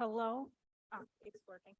Hello? It's working.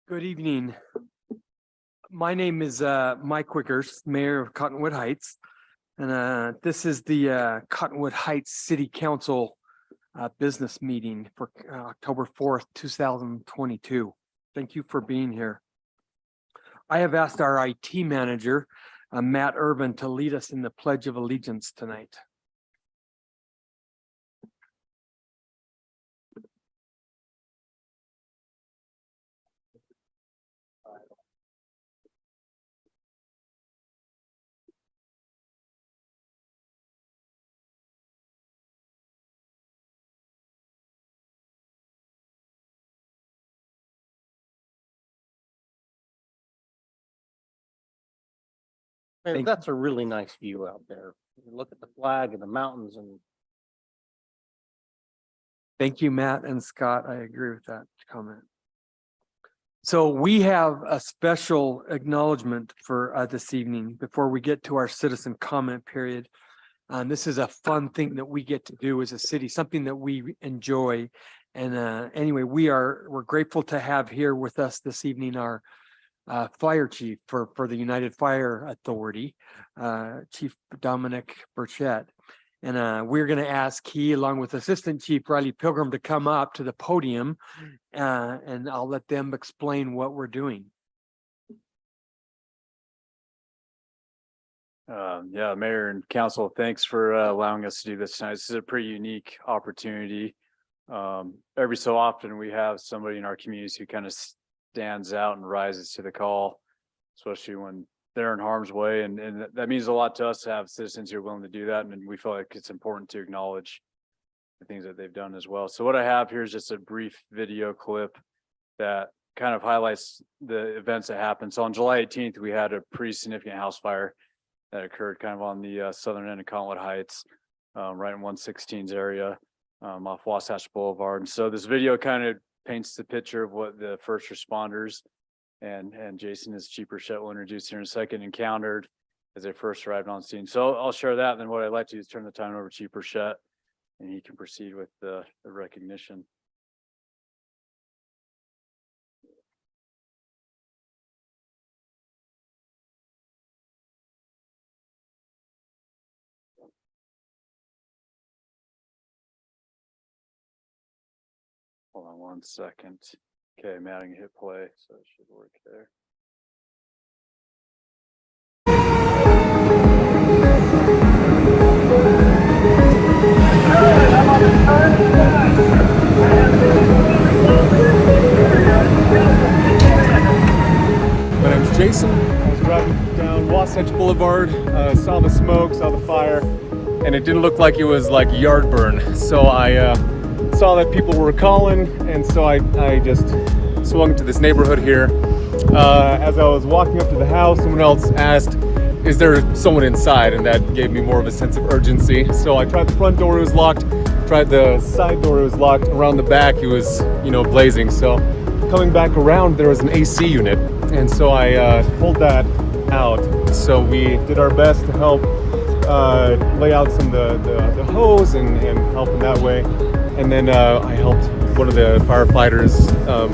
Good evening. My name is Mike Wickers, Mayor of Cottonwood Heights. And this is the Cottonwood Heights City Council business meeting for October 4th, 2022. Thank you for being here. I have asked our IT manager, Matt Urban, to lead us in the Pledge of Allegiance tonight. Man, Thank- that's a really nice view out there. You look at the flag and the mountains and Thank you, Matt and Scott. I agree with that comment. So we have a special acknowledgement for this evening before we get to our citizen comment period. This is a fun thing that we get to do as a city, something that we enjoy. And anyway, we're grateful to have here with us this evening our fire chief for the United Fire Authority, Chief Dominic Burchett. And we're going to ask he, along with Assistant Chief Riley Pilgrim, to come up to the podium, and I'll let them explain what we're doing. Yeah, Mayor and Council, thanks for allowing us to do this tonight. This is a pretty unique opportunity. Every so often we have somebody in our communities who kind of stands out and rises to the call, especially when they're in harm's way. And that means a lot to us to have citizens who are willing to do that. And we feel like it's important to acknowledge the things that they've done as well. So what I have here is just a brief video clip that kind of highlights the events that happened. So on July 18th, we had a pretty significant house fire that occurred kind of on the southern end of Cottonwood Heights, right in 116's area, off Wasatch Boulevard. And so this video kind of paints the picture of what the first responders and Jason, as Chief Burchett will introduce here in a second, encountered as they first arrived on scene. So I'll share that. And then what I'd like to do is turn the time over to Chief Burchett, and he can proceed with the recognition. Hold on 1 second. Okay, Matt, I can hit play, so it should work there. My name's Jason. I was driving down Wasatch Boulevard, saw the smoke, saw the fire, and it didn't look like it was like yard burn. So I saw that people were calling, and so I just swung into this neighborhood here. As I was walking up to the house, someone else asked, "Is there someone inside?" And that gave me more of a sense of urgency. So I tried the front door, it was locked. Tried the side door, it was locked. Around the back, it was, blazing. So coming back around, there was an AC unit. And so I pulled that out. So we did our best to help lay out some of the hose and help in that way. And then I helped one of the firefighters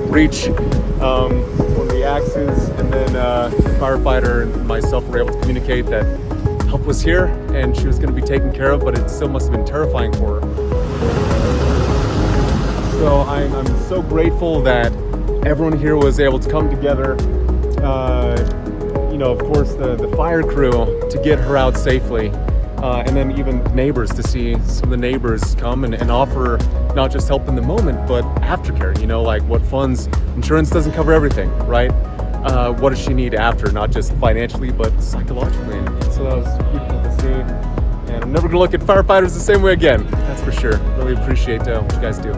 reach one of the axes. And then the firefighter and myself were able to communicate that help was here and she was going to be taken care of, but it still must have been terrifying for her. So I'm so grateful that everyone here was able to come together. Of course, the fire crew to get her out safely. And then even neighbors, to see some of the neighbors come and offer not just help in the moment, but aftercare, like what funds, insurance doesn't cover everything, right? What does she need after, not just financially, but psychologically. And so that was beautiful to see. And I'm never gonna look at firefighters the same way again, that's for sure. Really appreciate what you guys do.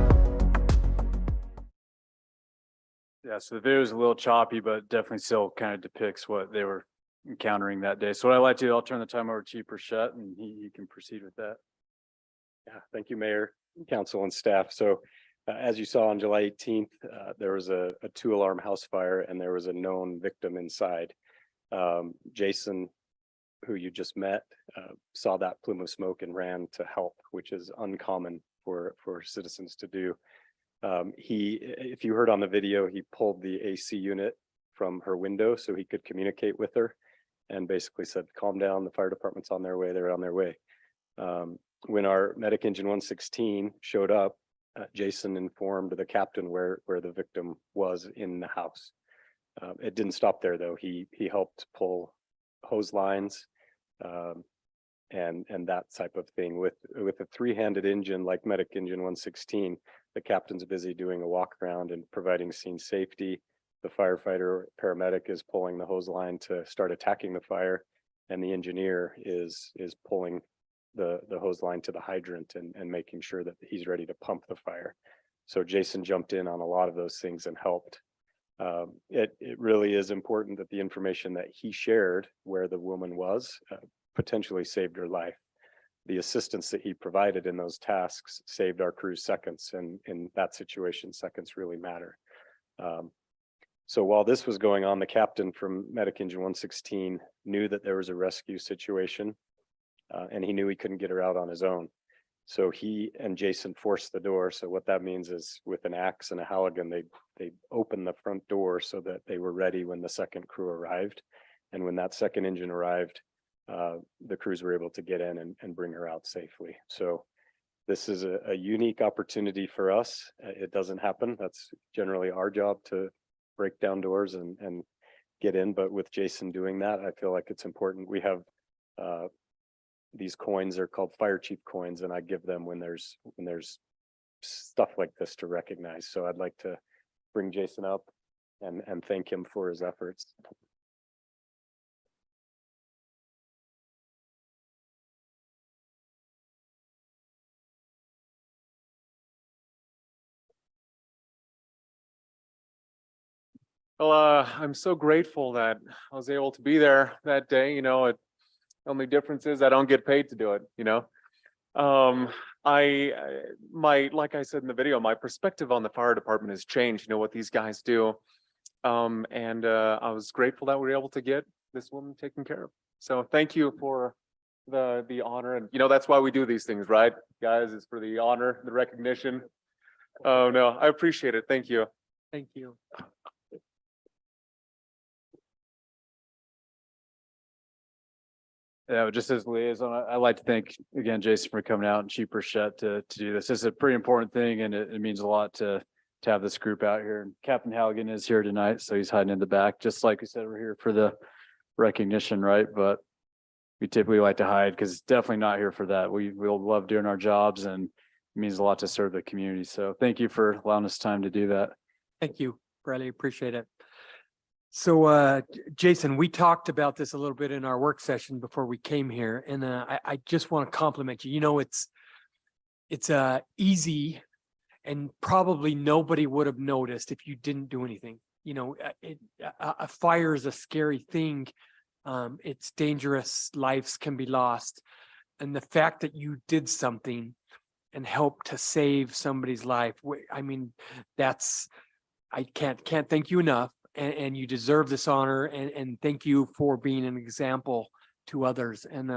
Yeah, so the video is a little choppy, but definitely still kind of depicts what they were encountering that day. So what I'd like to do, I'll turn the time over to Chief Burchett, and he can proceed with that. Yeah, thank you, Mayor, Council, and staff. So as you saw on July 18th, there was a 2-alarm house fire and there was a known victim inside. Jason, who you just met, saw that plume of smoke and ran to help, which is uncommon for citizens to do. If you heard on the video, he pulled the AC unit from her window so he could communicate with her and basically said, calm down, the fire department's on their way, they're on their way. When our medic engine 116 showed up, Jason informed the captain where the victim was in the house. It didn't stop there though. He helped pull hose lines and that type of thing. With a three-handed engine like medic engine 116, the captain's busy doing a walk around and providing scene safety. The firefighter paramedic is pulling the hose line to start attacking the fire, and the engineer is pulling the hose line to the hydrant and making sure that he's ready to pump the fire. So Jason jumped in on a lot of those things and helped. It really is important that the information that he shared where the woman was potentially saved her life. The assistance that he provided in those tasks saved our crew seconds, and in that situation, seconds really matter. So while this was going on, the captain from medic engine 116 knew that there was a rescue situation, and he knew he couldn't get her out on his own. So he and Jason forced the door. So what that means is with an axe and a Halligan, they opened the front door so that they were ready when the second crew arrived. And when that second engine arrived, the crews were able to get in and bring her out safely. So this is a unique opportunity for us. It doesn't happen. That's generally our job, to break down doors and get in. But with Jason doing that, I feel like it's important. We have these coins are called fire chief coins, and I give them when there's stuff like this to recognize. So I'd like to bring Jason up and thank him for his efforts. Well, I'm so grateful that I was able to be there that day. You know, only difference is I don't get paid to do it, you know. Like I said in the video, my perspective on the fire department has changed, you know, what these guys do. And I was grateful that we were able to get this woman taken care of. So thank you for the honor. And, you know, that's why we do these things, right, guys? It's for the honor, the recognition. Oh, no, I appreciate it. Thank you. Thank you. Yeah, just as liaison, I'd like to thank again Jason for coming out and Chief Burchett to do this. This is a pretty important thing, and it means a lot to have this group out here. And Captain Halligan is here tonight, so he's hiding in the back. Just like we said, we're here for the recognition, right? But we typically like to hide because it's definitely not here for that. We'll love doing our jobs, and it means a lot to serve the community. So thank you for allowing us time to do that. Thank you, Bradley. Appreciate it. So, Jason, we talked about this a little bit in our work session before we came here, and I just want to compliment you. You know, it's easy, and probably nobody would have noticed if you didn't do anything. You know, a fire is a scary thing. It's dangerous. Lives can be lost, and the fact that you did something and helped to save somebody's life, I mean, I can't thank you enough. And you deserve this honor, and thank you for being an example to others, and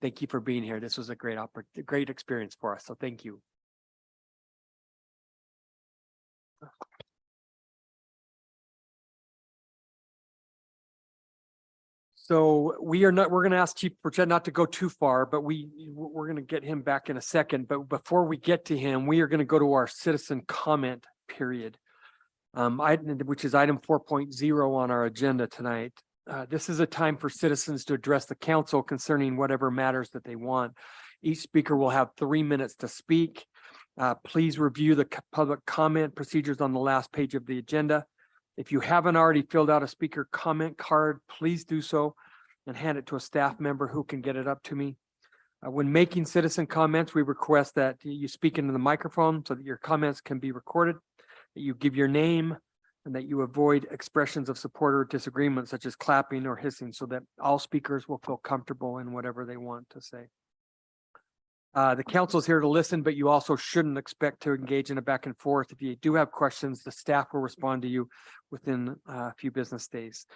thank you for being here. This was a great experience for us, so thank you. So we're going to ask Chief Burchett not to go too far, but we're going to get him back in a second. But before we get to him, we are going to go to our citizen comment period. Which is item 4.0 on our agenda tonight. This is a time for citizens to address the council concerning whatever matters that they want. Each speaker will have 3 minutes to speak. Please review the public comment procedures on the last page of the agenda. If you haven't already filled out a speaker comment card, please do so and hand it to a staff member who can get it up to me. When making citizen comments, we request that you speak into the microphone so that your comments can be recorded, that you give your name, and that you avoid expressions of support or disagreement such as clapping or hissing, so that all speakers will feel comfortable in whatever they want to say. The council is here to listen, but you also shouldn't expect to engage in a back and forth. If you do have questions, the staff will respond to you within a few business days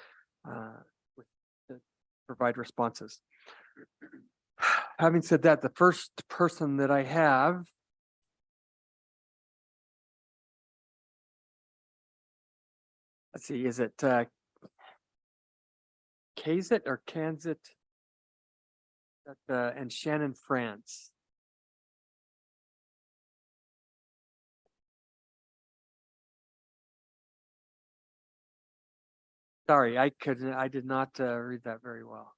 to provide responses. Having said that, the first person that I have let's see, is it Kazit or Kansit? And Shannon France. Sorry, I did not read that very well.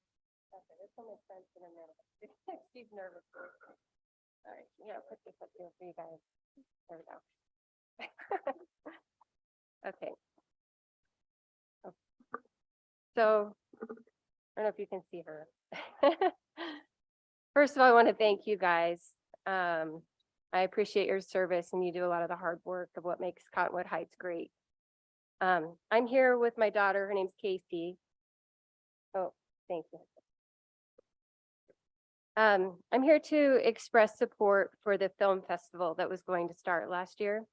She's nervous. All right, yeah, put this up here for you guys. There we go. Okay. Oh. So, I don't know if you can see her. First of all, I want to thank you guys. I appreciate your service and you do a lot of the hard work of what makes Cottonwood Heights great. I'm here with my daughter. Her name's Casey. Oh, thank you. I'm here to express support for the film festival that was going to start last year.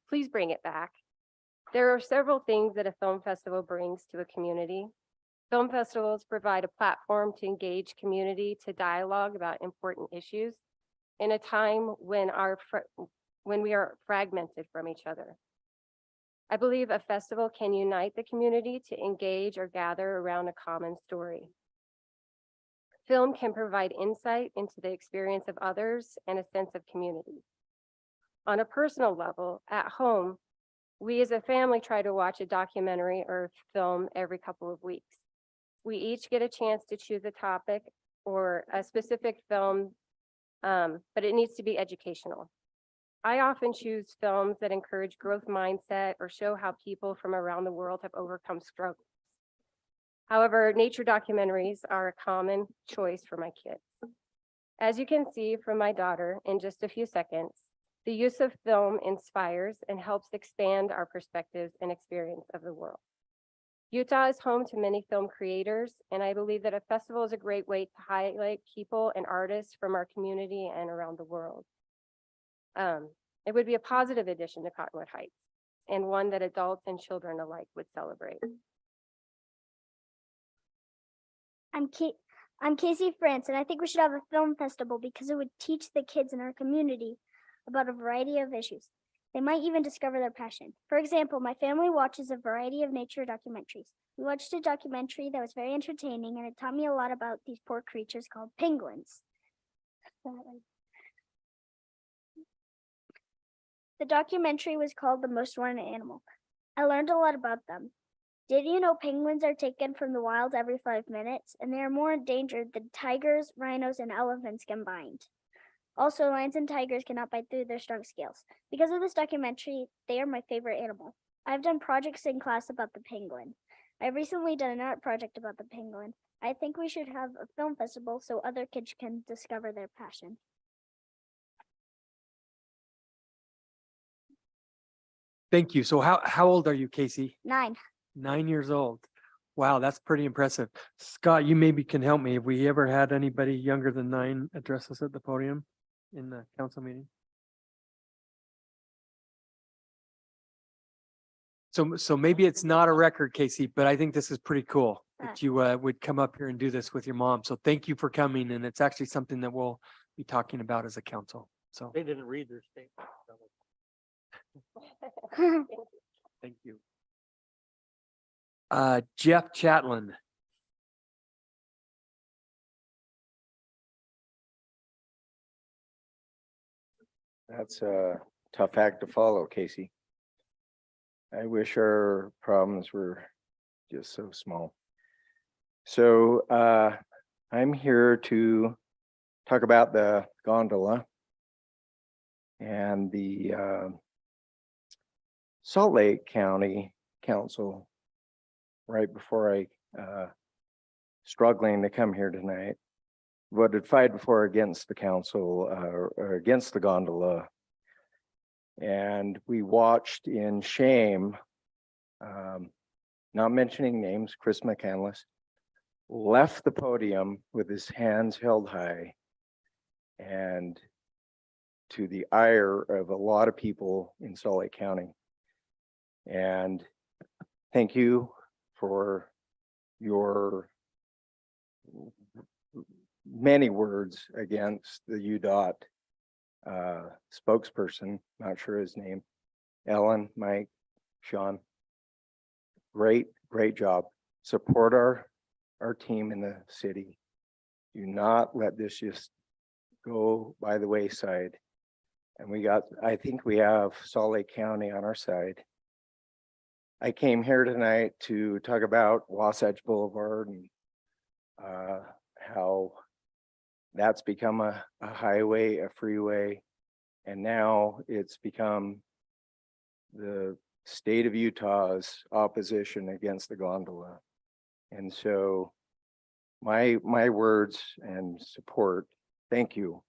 Please bring it back. There are several things that a film festival brings to a community. Film festivals provide a platform to engage community to dialogue about important issues in a time when we are fragmented from each other. I believe a festival can unite the community to engage or gather around a common story. Film can provide insight into the experience of others and a sense of community. On a personal level, at home, we as a family try to watch a documentary or film every couple of weeks. We each get a chance to choose a topic or a specific film, but it needs to be educational. I often choose films that encourage growth mindset or show how people from around the world have overcome struggles. However, nature documentaries are a common choice for my kids. As you can see from my daughter in just a few seconds, the use of film inspires and helps expand our perspectives and experience of the world. Utah is home to many film creators, and I believe that a festival is a great way to highlight people and artists from our community and around the world. It would be a positive addition to Cottonwood Heights and one that adults and children alike would celebrate. I'm Casey France, and I think we should have a film festival because it would teach the kids in our community about a variety of issues. They might even discover their passion. For example, my family watches a variety of nature documentaries. We watched a documentary that was very entertaining, and it taught me a lot about these poor creatures called penguins. The documentary was called The Most Wanted Animal. I learned a lot about them. Did you know penguins are taken from the wild every 5 minutes, and they are more endangered than tigers, rhinos, and elephants combined? Also, lions and tigers cannot bite through their strong scales. Because of this documentary, they are my favorite animal. I've done projects in class about the penguin. I've recently done an art project about the penguin. I think we should have a film festival so other kids can discover their passion. Thank you. So how old are you, Casey? 9. 9 years old. Wow, that's pretty impressive. Scott, you maybe can help me. Have we ever had anybody younger than 9 address us at the podium in the council meeting? So maybe it's not a record, Casey, but I think this is pretty cool that you would come up here and do this with your mom. So thank you for coming. And it's actually something that we'll be talking about as a council. So They didn't read their statement. thank you. Jeff Chatlin. That's a tough act to follow, Casey. I wish our problems were just so small. So I'm here to talk about the gondola and the Salt Lake County Council. Right before I struggling to come here tonight, voted 5-4 against the council or against the gondola. And we watched in shame, not mentioning names, Chris McCandless left the podium with his hands held high, and to the ire of a lot of people in Salt Lake County. And thank you for your many words against the UDOT spokesperson, not sure his name, Ellen, Mike, Sean. great job. Support our team in the city. Do not let this just go by the wayside. And I think we have Salt Lake County on our side. I came here tonight to talk about Wasatch Boulevard and how that's become a highway, a freeway, and now it's become the state of Utah's opposition against the gondola. And so my words and support, thank you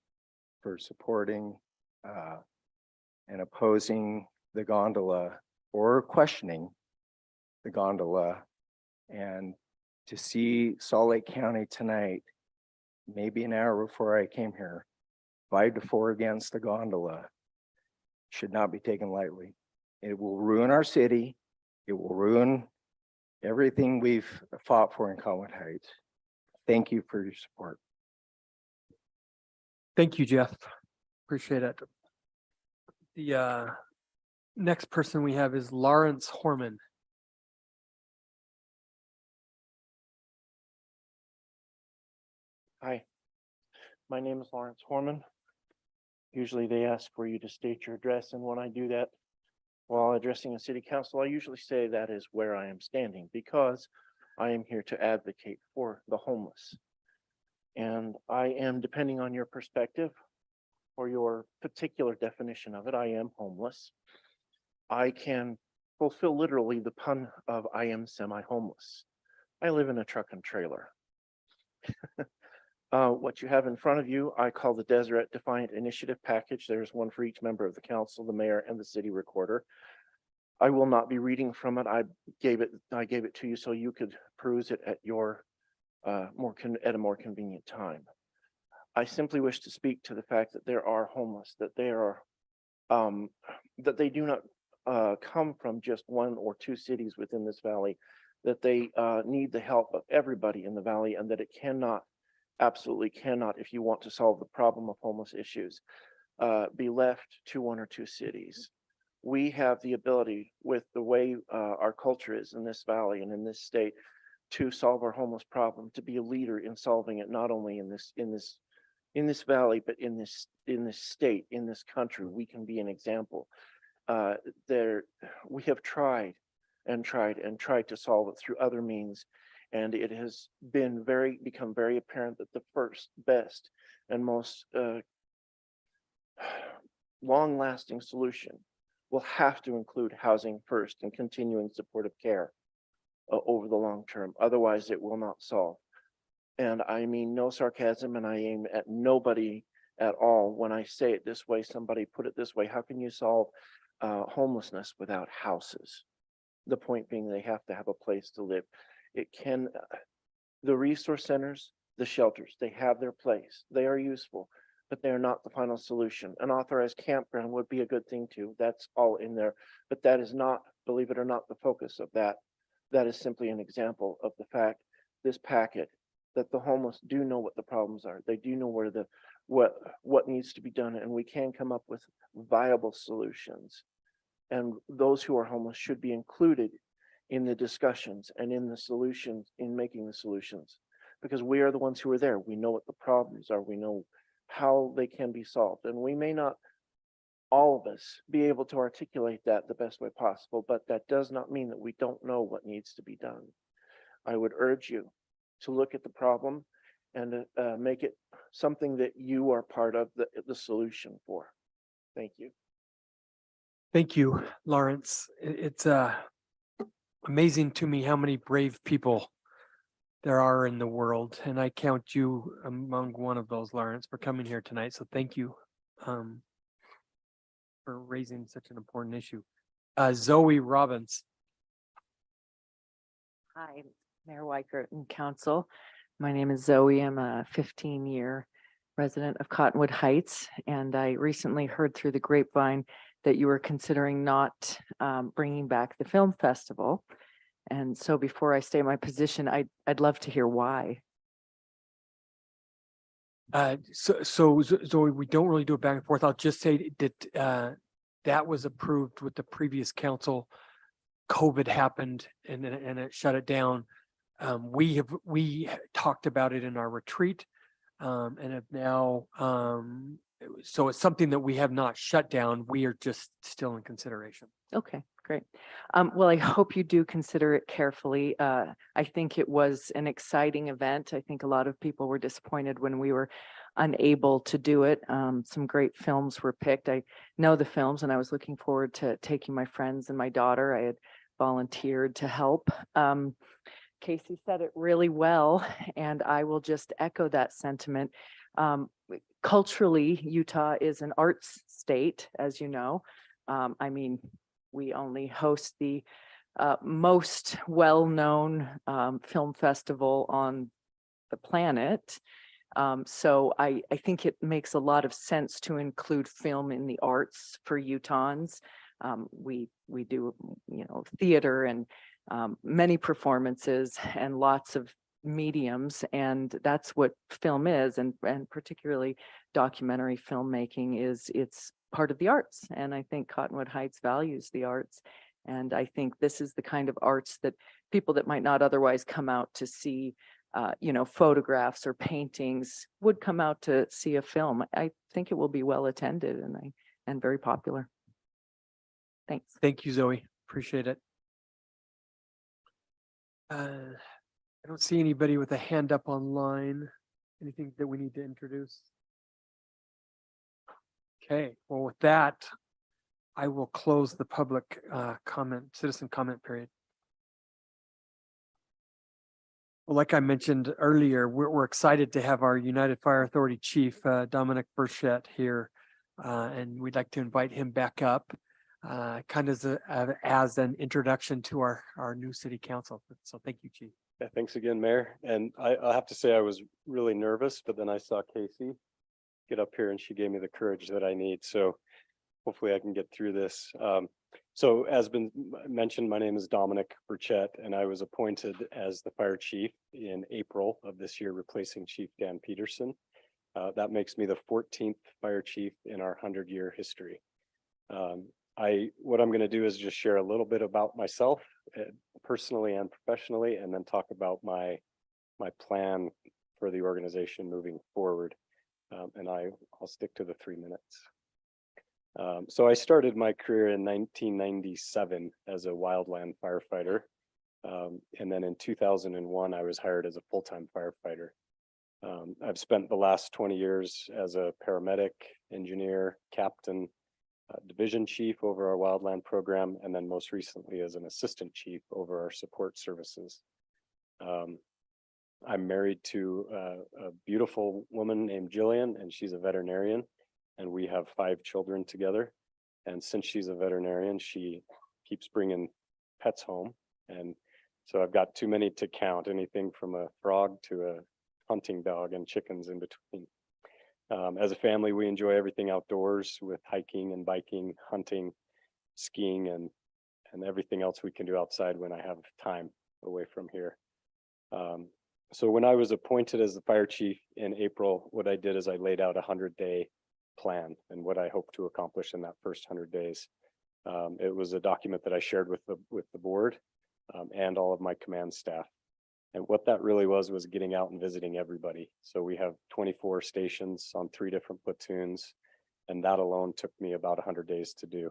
for supporting and opposing the gondola or questioning the gondola. And to see Salt Lake County tonight, maybe an hour before I came here, 5-4 against the gondola, should not be taken lightly. It will ruin our city. It will ruin everything we've fought for in Cottonwood Heights. Thank you for your support. Thank you, Jeff. Appreciate it. The next person we have is Lawrence Horman. Hi, my name is Lawrence Horman. Usually they ask for you to state your address, and when I do that while addressing a city council, I usually say that is where I am standing because I am here to advocate for the homeless. And I am, depending on your perspective or your particular definition of it, I am homeless. I can fulfill literally the pun of I am semi-homeless. I live in a truck and trailer. What you have in front of you, I call the Deseret Defiant Initiative Package. There's one for each member of the council, the mayor, and the city recorder. I will not be reading from it. I gave it to you so you could peruse it at your at a more convenient time. I simply wish to speak to the fact that there are homeless, that they are that they do not come from just 1 or 2 cities within this valley, that they need the help of everybody in the valley, and that it cannot, absolutely cannot, if you want to solve the problem of homeless issues, be left to 1 or 2 cities. We have the ability, with the way our culture is in this valley and in this state, to solve our homeless problem, to be a leader in solving it, not only in this valley, but in this state, in this country. We can be an example. We have tried to solve it through other means, and it has become very apparent that the first, best, and most long-lasting solution will have to include housing first and continuing supportive care over the long term. Otherwise, it will not solve. And I mean no sarcasm, and I aim at nobody at all when I say it this way. Somebody put it this way: how can you solve homelessness without houses? The point being, they have to have a place to live. The resource centers, the shelters, they have their place. They are useful, but they are not the final solution. An authorized campground would be a good thing too. That's all in there, but that is not, believe it or not, the focus of that. That is simply an example of the fact, this packet, that the homeless do know what the problems are. They do know what needs to be done, and we can come up with viable solutions. And those who are homeless should be included in the discussions and in the solutions, in making the solutions, because we are the ones who are there. We know what the problems are. We know how they can be solved. And we may not, all of us, be able to articulate that the best way possible, but that does not mean that we don't know what needs to be done. I would urge you to look at the problem and make it something that you are part of the solution for. Thank you. Thank you, Lawrence. It's amazing to me how many brave people there are in the world, and I count you among one of those, Lawrence, for coming here tonight. So thank you for raising such an important issue. Zoe Robbins. Hi, Mayor Weichert and Council. My name is Zoe. I'm a 15-year resident of Cottonwood Heights, and I recently heard through the grapevine that you were considering not bringing back the film festival. And so before I state my position, I'd love to hear why. So Zoe, we don't really do it back and forth. I'll just say that that was approved with the previous council COVID happened and it shut it down. We talked about it in our retreat, and have now, so it's something that we have not shut down. We are just still in consideration. Okay, great. Well, I hope you do consider it carefully. I think it was an exciting event. I think a lot of people were disappointed when we were unable to do it. Some great films were picked. I know the films and I was looking forward to taking my friends and my daughter. I had volunteered to help. Casey said it really well, and I will just echo that sentiment. Culturally, Utah is an arts state, as you know. I mean, we only host the most well-known film festival on the planet. So I think it makes a lot of sense to include film in the arts for Utahns. We do, theater and many performances and lots of mediums, and that's what film is, and particularly documentary filmmaking it's part of the arts. And I think Cottonwood Heights values the arts, and I think this is the kind of arts that people that might not otherwise come out to see photographs or paintings would come out to see a film. I think it will be well attended and very popular. Thanks. Thank you, Zoe. Appreciate it. I don't see anybody with a hand up online. Anything that we need to introduce? Okay, well, with that, I will close the public citizen comment period. Well, like I mentioned earlier, we're excited to have our United Fire Authority Chief, Dominic Burchett, here, and we'd like to invite him back up, kind of as an introduction to our new city council. So thank you, Chief. Yeah, thanks again, Mayor. And I have to say I was really nervous, but then I saw Casey get up here and she gave me the courage that I need. So hopefully I can get through this. So as been mentioned, my name is Dominic Burchett, and I was appointed as the fire chief in April of this year, replacing Chief Dan Peterson. That makes me the 14th fire chief in our 100-year history. What I'm going to do is just share a little bit about myself, personally and professionally, and then talk about my plan for the organization moving forward. And I'll stick to the 3 minutes. So I started my career in 1997 as a wildland firefighter. And then in 2001, I was hired as a full-time firefighter. I've spent the last 20 years as a paramedic, engineer, captain, division chief over our wildland program, and then most recently as an assistant chief over our support services. I'm married to a beautiful woman named Jillian, and she's a veterinarian, and we have 5 children together. And since she's a veterinarian, she keeps bringing pets home. And so I've got too many to count, anything from a frog to a hunting dog and chickens in between. As a family, we enjoy everything outdoors with hiking and biking, hunting, skiing, and everything else we can do outside when I have time away from here. So when I was appointed as the fire chief in April, what I did is I laid out a 100-day plan and what I hope to accomplish in that first 100 days. It was a document that I shared with the board and all of my command staff. And what that really was getting out and visiting everybody. So we have 24 stations on 3 different platoons, and that alone took me about 100 days to do.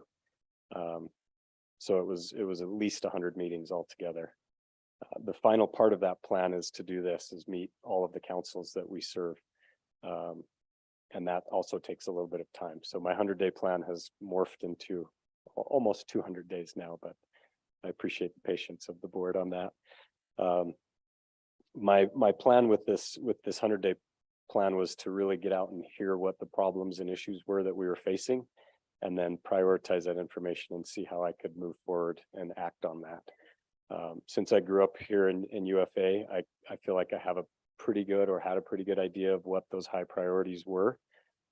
So it was at least 100 meetings altogether. The final part of that plan is to do this, is meet all of the councils that we serve. And that also takes a little bit of time. So my 100-day plan has morphed into almost 200 days now, but I appreciate the patience of the board on that. My plan with this 100-day plan was to really get out and hear what the problems and issues were that we were facing, and then prioritize that information and see how I could move forward and act on that. Since I grew up here in UFA, I feel like I have a pretty good, or had a pretty good idea of what those high priorities were,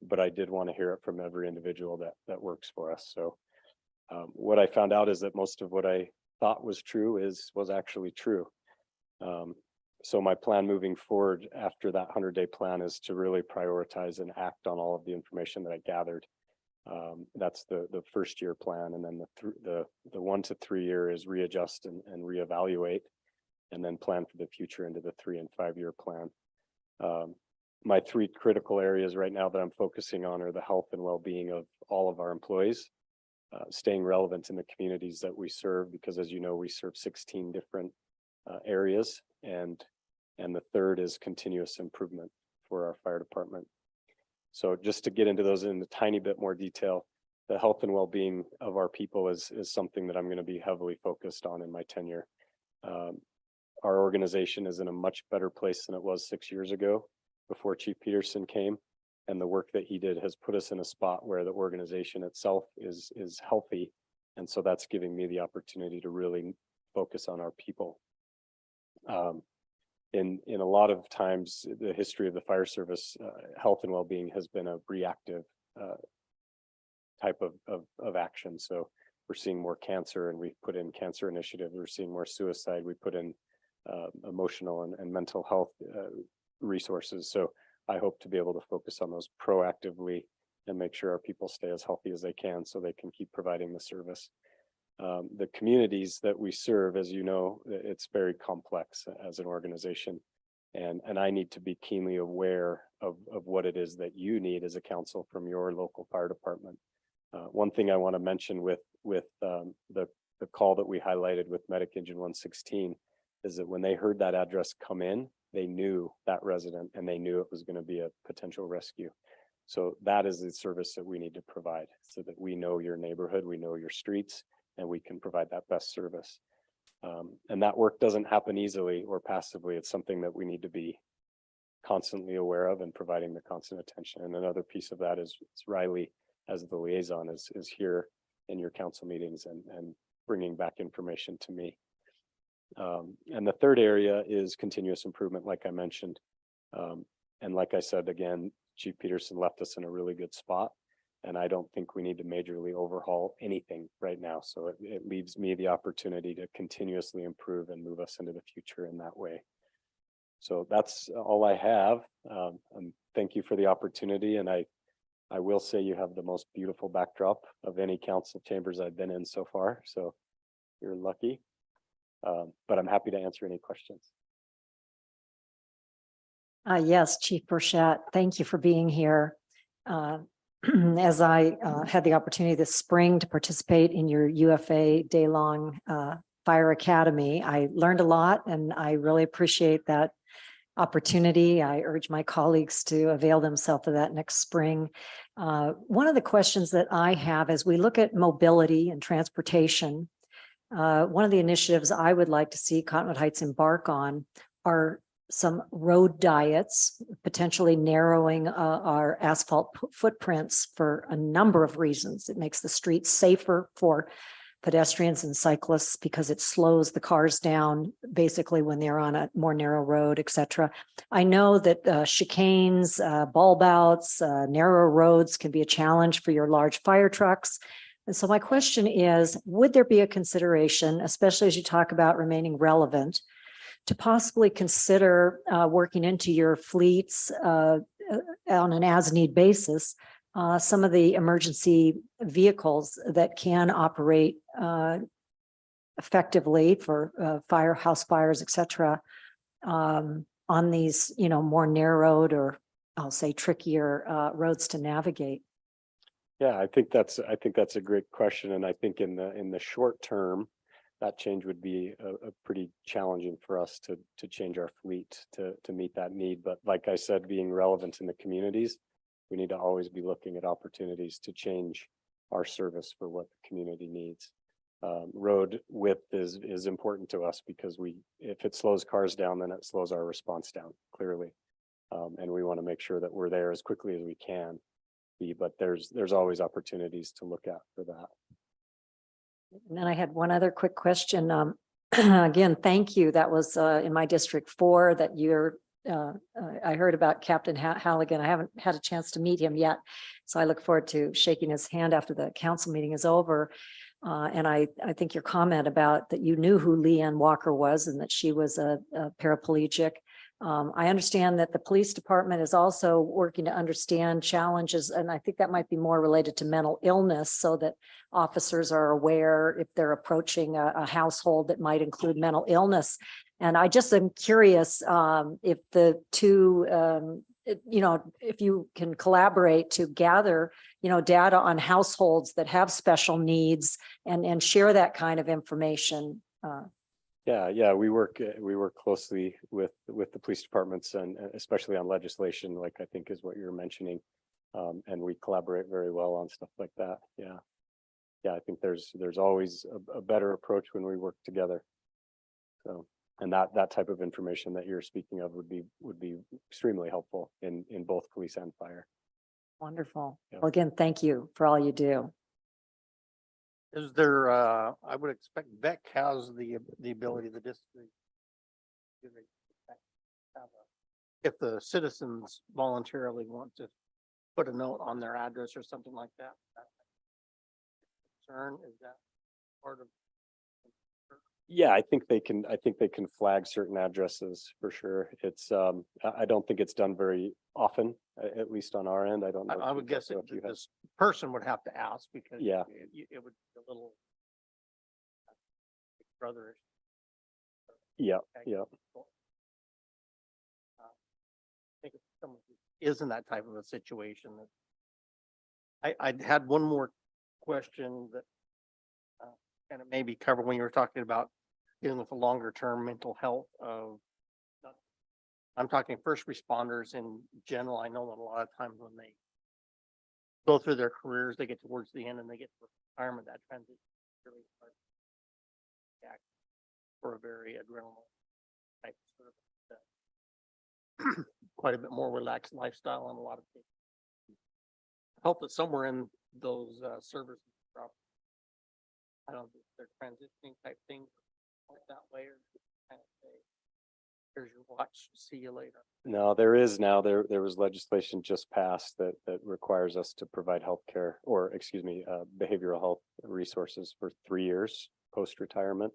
but I did want to hear it from every individual that works for us. So what I found out is that most of what I thought was true was actually true. So my plan moving forward after that 100-day plan is to really prioritize and act on all of the information that I gathered. That's the first year plan, and then the 1 to 3 year is readjust and reevaluate, and then plan for the future into the 3 and 5 year plan. My 3 critical areas right now that I'm focusing on are the health and well-being of all of our employees, staying relevant in the communities that we serve, because as you know, we serve 16 different areas, and the third is continuous improvement for our fire department. So just to get into those in a tiny bit more detail, the health and well-being of our people is something that I'm going to be heavily focused on in my tenure. Our organization is in a much better place than it was 6 years ago before Chief Peterson came, and the work that he did has put us in a spot where the organization itself is healthy, and so that's giving me the opportunity to really focus on our people. In a lot of times, the history of the fire service, health and well-being has been a reactive type of action. So we're seeing more cancer, and we've put in cancer initiatives. We're seeing more suicide. We put in emotional and mental health resources. So I hope to be able to focus on those proactively and make sure our people stay as healthy as they can so they can keep providing the service. The communities that we serve, as you know, it's very complex as an organization, and I need to be keenly aware of what it is that you need as a council from your local fire department. One thing I want to mention with the call that we highlighted with Medic Engine 116 is that when they heard that address come in, they knew that resident and they knew it was going to be a potential rescue. So that is the service that we need to provide, so that we know your neighborhood, we know your streets, and we can provide that best service. And that work doesn't happen easily or passively. It's something that we need to be constantly aware of and providing the constant attention. And another piece of that is Riley, as the liaison, is here in your council meetings and bringing back information to me. And the third area is continuous improvement, like I mentioned. And like I said, again, Chief Peterson left us in a really good spot, and I don't think we need to majorly overhaul anything right now. So it leaves me the opportunity to continuously improve and move us into the future in that way. So that's all I have. And thank you for the opportunity. And I will say you have the most beautiful backdrop of any council chambers I've been in so far. So you're lucky. But I'm happy to answer any questions. Yes, Chief Burchett, thank you for being here. As I had the opportunity this spring to participate in your UFA day-long fire academy, I learned a lot, and I really appreciate that opportunity. I urge my colleagues to avail themselves of that next spring. One of the questions that I have as we look at mobility and transportation, one of the initiatives I would like to see Cottonwood Heights embark on are some road diets, potentially narrowing our asphalt footprints for a number of reasons. It makes the streets safer for pedestrians and cyclists because it slows the cars down basically when they're on a more narrow road, etc. I know that chicanes, bulb outs, narrow roads can be a challenge for your large fire trucks. And so my question is, would there be a consideration, especially as you talk about remaining relevant, to possibly consider working into your fleets on an as-need basis, some of the emergency vehicles that can operate effectively for firehouse fires, et cetera, on these, more narrowed, or I'll say trickier roads to navigate? Yeah, I think that's a great question. And I think in the short term, that change would be a pretty challenging for us to change our fleet to meet that need. But like I said, being relevant in the communities, we need to always be looking at opportunities to change our service for what the community needs. Road width is important to us because if it slows cars down, then it slows our response down, clearly. And we want to make sure that we're there as quickly as we can be, but there's always opportunities to look at for that. And then I had one other quick question. Again, thank you. That was in my District 4 that I heard about Captain Halligan. I haven't had a chance to meet him yet, so I look forward to shaking his hand after the council meeting is over. And I think your comment about that you knew who Leanne Walker was and that she was a paraplegic I understand that the police department is also working to understand challenges, and I think that might be more related to mental illness so that officers are aware if they're approaching a household that might include mental illness. And I just am curious if the two, if you can collaborate to gather, data on households that have special needs and share that kind of information. Yeah, we work closely with the police departments and especially on legislation, like I think is what you're mentioning. And we collaborate very well on stuff like that. Yeah. I think there's always a better approach when we work together. So, and that type of information that you're speaking of would be extremely helpful in both police and fire. Wonderful. Yeah. Well, again, thank you for all you do. Is there, I would expect Beck has the ability, the district. If the citizens voluntarily want to put a note on their address or something like that. Concern, is that part of? Yeah, I think they can flag certain addresses for sure. It's, I don't think it's done very often, at least on our end. I don't know. I would guess that this person would have to ask because Yeah. it would be a little brotherish. Yeah. I think if someone who is in that type of a situation that I had one more question that kind of maybe covered when you were talking about dealing with the longer term mental health of, I'm talking first responders in general. I know that a lot of times when they go through their careers, they get towards the end and they get to retirement, that transition is really hard for a very adrenaline type of service. Quite a bit more relaxed lifestyle and a lot of things. I hope that somewhere in those services, I don't know if they're transitioning type things like that way or kind of say, here's your watch, see you later. No, there is now, there was legislation just passed that requires us to provide healthcare or behavioral health resources for 3 years post-retirement.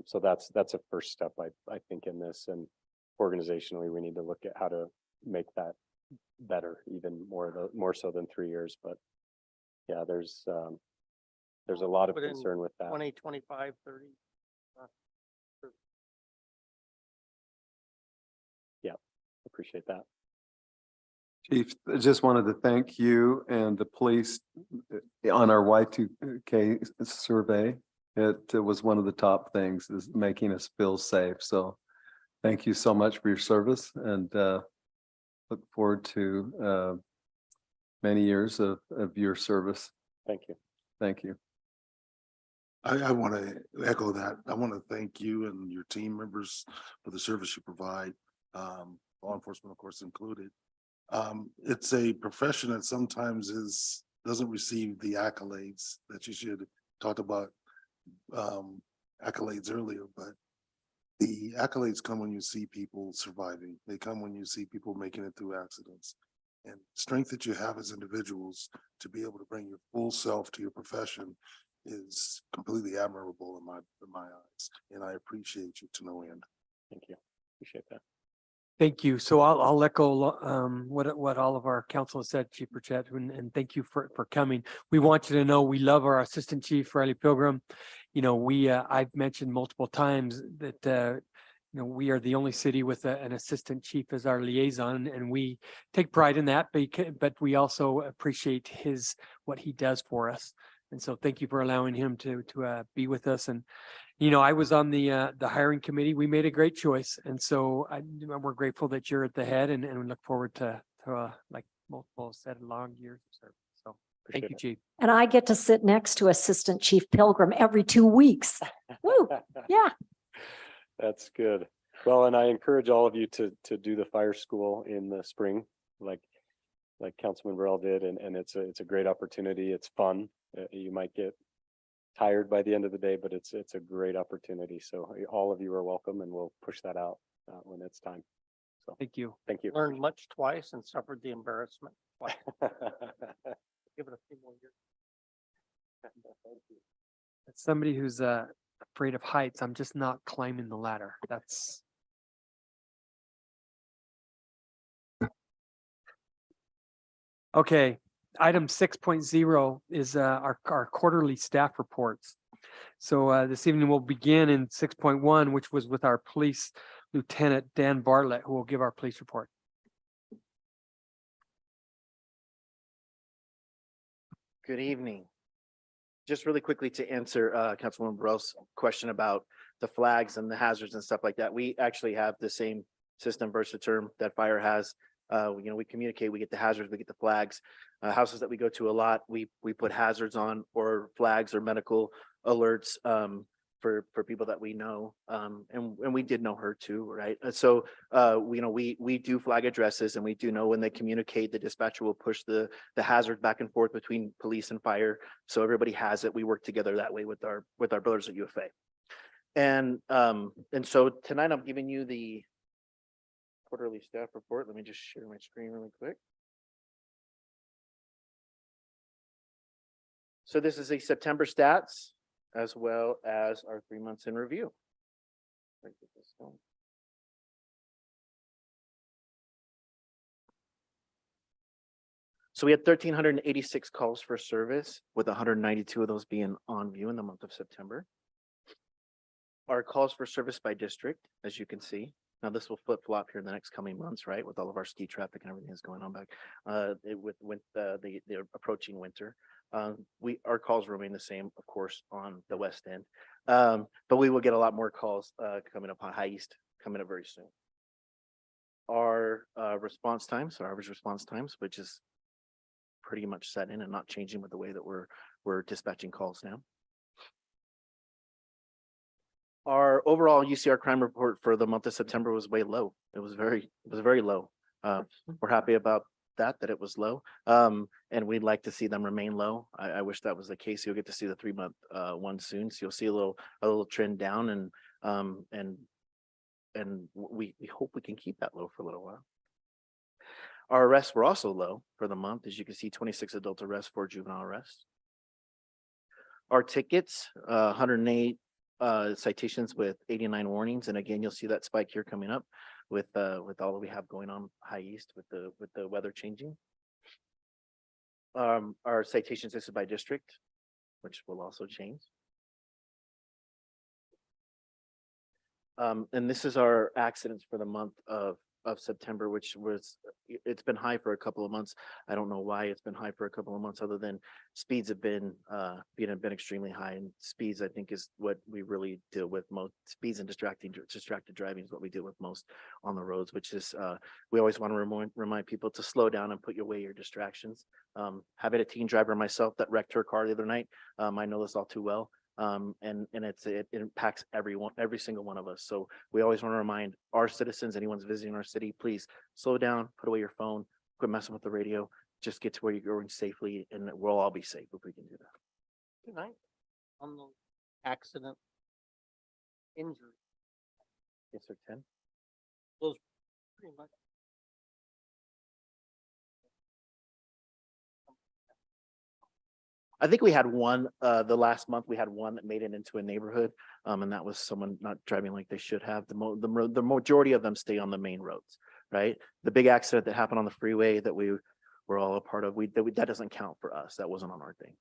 So that's a first step, I think, in this, and organizationally, we need to look at how to make that better, even more so than 3 years. But yeah, there's a lot of But in concern with that. 20, 25, 30. Appreciate that. Chief, I just wanted to thank you and the police on our Y2K survey. It was one of the top things, is making us feel safe. So thank you so much for your service, and look forward to many years of your service. Thank you. Thank you. I want to echo that. I want to thank you and your team members for the service you provide, law enforcement, of course, included. It's a profession that sometimes doesn't receive the accolades that you should. Talked about accolades earlier, but the accolades come when you see people surviving. They come when you see people making it through accidents. And strength that you have as individuals to be able to bring your full self to your profession is completely admirable in my eyes, and I appreciate you to no end. Thank you. Appreciate that. Thank you. So I'll echo what all of our council has said, Chief Burchett, and thank you for coming. We want you to know we love our Assistant Chief Riley Pilgrim. I've mentioned multiple times that we are the only city with an assistant chief as our liaison, and we take pride in that. But we also appreciate what he does for us. And so thank you for allowing him to be with us. And, I was on the hiring committee. We made a great choice. And so we're grateful that you're at the head, and we look forward to like multiple said, long years of service. So thank you, Chief. And I get to sit next to Assistant Chief Pilgrim every 2 weeks. Woo, yeah. That's good. Well, and I encourage all of you to do the fire school in the spring, like Councilman Burrell did, and it's a great opportunity. It's fun. You might get tired by the end of the day, but it's a great opportunity. So all of you are welcome, and we'll push that out when it's time. So Thank you. Thank you. Learned much twice and suffered the embarrassment twice. Give it a few more years. As somebody who's afraid of heights, I'm just not climbing the ladder. That's Okay, item 6.0 is our quarterly staff reports. So this evening we'll begin in 6.1, which was with our police lieutenant, Dan Bartlett, who will give our police report. Good evening. Just really quickly to answer Councilwoman Burrell's question about the flags and the hazards and stuff like that. We actually have the same system, Versaterm, that fire has. We communicate, we get the hazards, we get the flags. Houses that we go to a lot, we put hazards on or flags or medical alerts for people that we know. And we did know her too, right? So we do flag addresses, and we do know when they communicate, the dispatcher will push the hazard back and forth between police and fire. So everybody has it. We work together that way with our brothers at UFA. And so tonight I'm giving you the quarterly staff report. Let me just share my screen really quick. So this is a September stats as well as our 3 months in review. So we had 1,386 calls for service, with 192 of those being on view in the month of September. Our calls for service by district, as you can see. Now this will flip flop here in the next coming months, right? With all of our ski traffic and everything that's going on back with the approaching winter. Our calls remain the same, of course, on the west end. But we will get a lot more calls coming up on High East coming up very soon. Our response times, our average response times, which is pretty much set in and not changing with the way that we're dispatching calls now. Our overall UCR crime report for the month of September was way low. It was very low. We're happy about that it was low. And we'd like to see them remain low. I wish that was the case. You'll get to see the 3 month one soon. So you'll see a little trend down, and we hope we can keep that low for a little while. Our arrests were also low for the month. As you can see, 26 adult arrests, 4 juvenile arrests. Our tickets, 108 citations with 89 warnings. And again, you'll see that spike here coming up with all that we have going on High East with the weather changing. Our citations listed by district, which will also change. And this is our accidents for the month of September, which it's been high for a couple of months. I don't know why it's been high for a couple of months, other than speeds have been extremely high, and speeds, I think, is what we really deal with most. Speeds and distracted driving is what we deal with most on the roads, which is we always want to remind people to slow down and put away your distractions. Having a teen driver myself that wrecked her car the other night, I know this all too well. And it impacts every single one of us. So we always want to remind our citizens, anyone's visiting our city, please slow down, put away your phone, quit messing with the radio, just get to where you're going safely, and we'll all be safe if we can do that. Good night. On the accident injury. Yes, sir, 10. Those pretty much. I think we had one, the last month we had one that made it into a neighborhood. And that was someone not driving like they should have. The majority of them stay on the main roads, right? The big accident that happened on the freeway that we were all a part of, that doesn't count for us. That wasn't on our thing.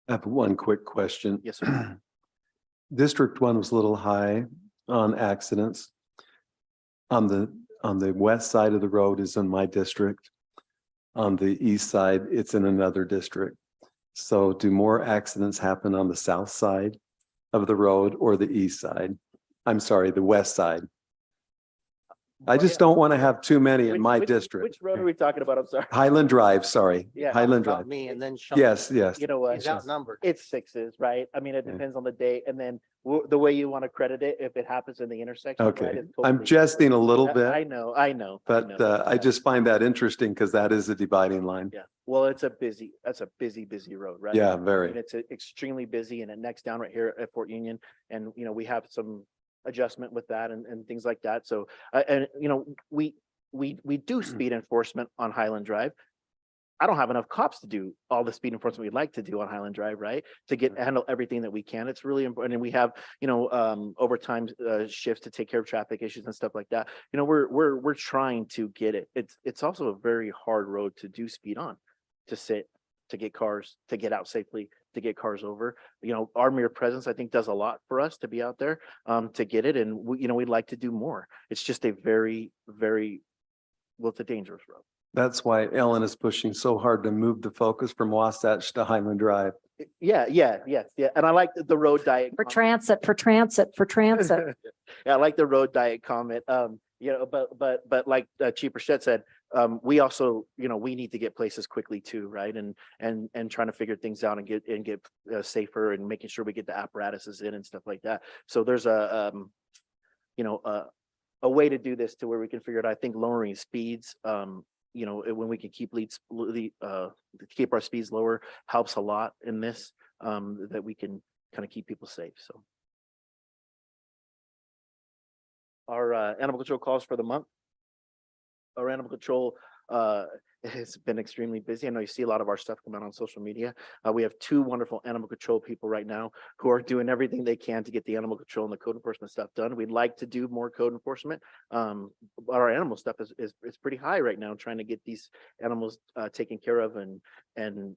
I have one quick question. Yes, sir. District 1 was a little high on accidents. On the west side of the road is in my district. On the east side, it's in another district. So do more accidents happen on the south side of the road or the east side? I'm sorry, the west side. I just don't want to have too many in my district. Which road are we talking about? I'm sorry. Highland Drive, sorry. Yeah, Highland About Drive. me, and then Sean. Yes, yes. You know what? He's outnumbered. It's sixes, right? I mean, it Yeah. depends on the day, and then the way you want to credit it, if it happens in the intersection. right, Okay. it's I'm totally- jesting a little I bit, know. but I just find that interesting because that is a dividing line. Yeah, well, that's a busy road, right? Yeah, I mean, very. it's extremely busy, and it necks down right here at Fort Union, and we have some adjustment with that and things like that. So, and we do speed enforcement on Highland Drive. I don't have enough cops to do all the speed enforcement we'd like to do on Highland Drive, right? To handle everything that we can. It's really important. And we have, overtime shifts to take care of traffic issues and stuff like that. We're trying to get it. It's also a very hard road to do speed on, to sit, to get cars, to get out safely, to get cars over. Our mere presence, I think, does a lot for us to be out there, to get it. And we'd like to do more. It's just a very, very, it's a dangerous road. That's why Ellen is pushing so hard to move the focus from Wasatch to Highland Drive. Yeah. And I like the road diet. For transit, for transit, for transit. Yeah, I like the road diet comment. But like Chief Burchett said, we also, we need to get places quickly too, right? And trying to figure things out and get safer and making sure we get the apparatuses in and stuff like that. So there's a way to do this to where we can figure it out. I think lowering speeds, when we can keep keep our speeds lower helps a lot in this, that we can kind of keep people safe. So our animal control calls for the month. Our animal control has been extremely busy. I know you see a lot of our stuff come out on social media. We have 2 wonderful animal control people right now who are doing everything they can to get the animal control and the code enforcement stuff done. We'd like to do more code enforcement. But our animal stuff is pretty high right now, trying to get these animals taken care of and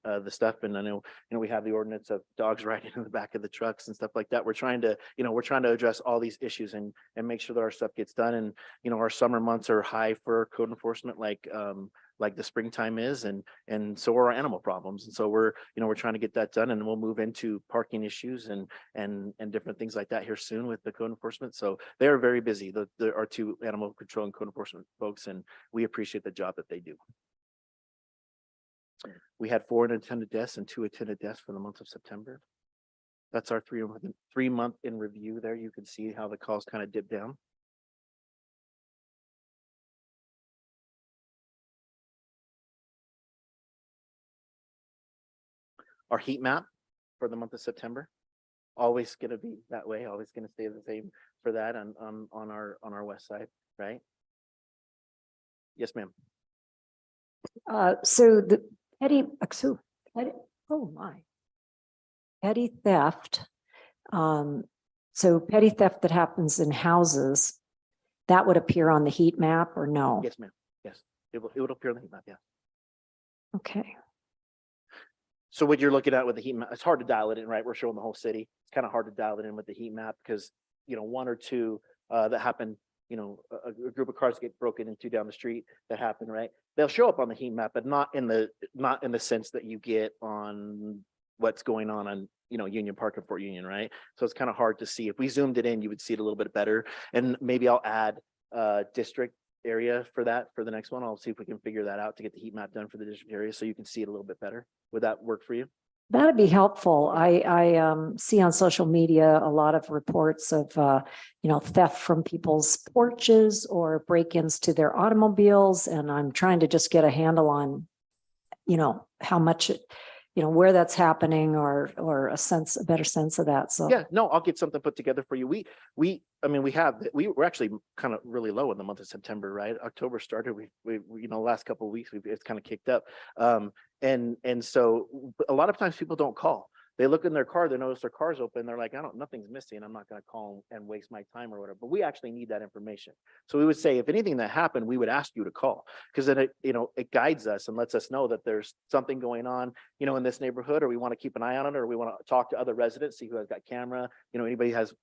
the stuff. And I know, we have the ordinance of dogs riding in the back of the trucks and stuff like that. We're trying to address all these issues and make sure that our stuff gets done. And, our summer months are high for code enforcement, like the springtime is, and so are our animal problems. And so we're trying to get that done, and we'll move into parking issues and different things like that here soon with the code enforcement. So they are very busy. There are 2 animal control and code enforcement folks, and we appreciate the job that they do. We had 4 unattended deaths and 2 attended deaths for the month of September. That's our 3-month in review there. You can see how the calls kind of dip down. Our heat map for the month of September, always going to be that way, always going to stay the same for that on our west side, right? Yes, ma'am. So the petty theft. So petty theft that happens in houses, that would appear on the heat map or no? Yes, ma'am. Yes, it will appear on the heat map. Yeah. Okay. So what you're looking at with the heat map, it's hard to dial it in, right? We're showing the whole city. It's kind of hard to dial it in with the heat map because, 1 or 2 that happen, a group of cars get broken into down the street that happen, right? They'll show up on the heat map, but not in the sense that you get on what's going on, Union Park and Fort Union, right? So it's kind of hard to see. If we zoomed it in, you would see it a little bit better. And maybe I'll add district area for that for the next one. I'll see if we can figure that out to get the heat map done for the district area so you can see it a little bit better. Would that work for you? That'd be helpful. I see on social media a lot of reports of, theft from people's porches or break-ins to their automobiles. And I'm trying to just get a handle on, how much, where that's happening or a better sense of that. So yeah, no, I'll get something put together for you. We were actually kind of really low in the month of September, right? October started, we last couple of weeks, it's kind of kicked up. And so a lot of times people don't call. They look in their car, they notice their car's open. They're like, nothing's missing. I'm not going to call and waste my time or whatever, but we actually need that information. So we would say, if anything that happened, we would ask you to call because then it guides us and lets us know that there's something going on, in this neighborhood, or we want to keep an eye on it, or we want to talk to other residents, see who has got camera, anybody has,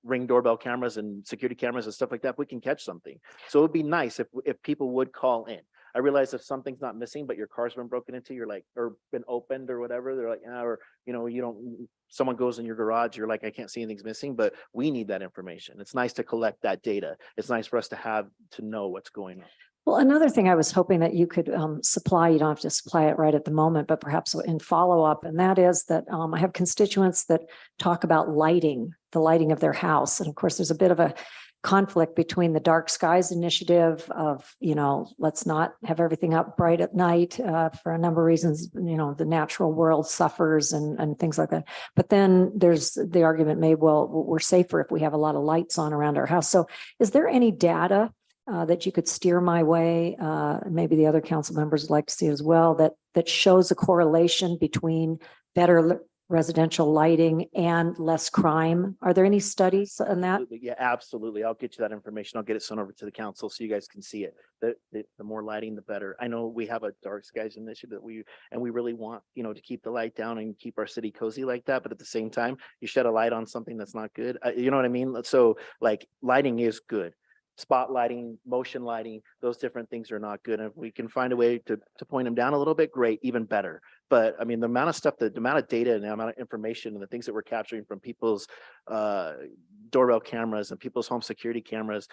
Ring doorbell cameras and security cameras and stuff like that. We can catch something. So it would be nice if people would call in. I realize if something's not missing, but your car's been broken into, you're like, or been opened or whatever, they're like, someone goes in your garage, you're like, I can't see anything's missing, but we need that information. It's nice to collect that data. It's nice for us to know what's going on. Well, another thing I was hoping that you could supply, you don't have to supply it right at the moment, but perhaps in follow-up, and that is that I have constituents that talk about the lighting of their house. And of course, there's a bit of a conflict between the Dark Skies initiative of, let's not have everything up bright at night for a number of reasons, the natural world suffers and things like that. But then there's the argument made, well, we're safer if we have a lot of lights on around our house. So is there any data that you could steer my way? Maybe the other council members would like to see as well, that that shows a correlation between better residential lighting and less crime? Are there any studies on that? Absolutely. Yeah, absolutely. I'll get you that information. I'll get it sent over to the council so you guys can see it. The more lighting, the better. I know we have a dark skies initiative that we really want, to keep the light down and keep our city cozy like that. But at the same time, you shed a light on something that's not good. You know what I mean? So like lighting is good. Spot lighting, motion lighting, those different things are not good. And if we can find a way to point them down a little bit, great, even better. But I mean, the amount of stuff, the amount of data and the amount of information and the things that we're capturing from people's doorbell cameras and people's home security cameras,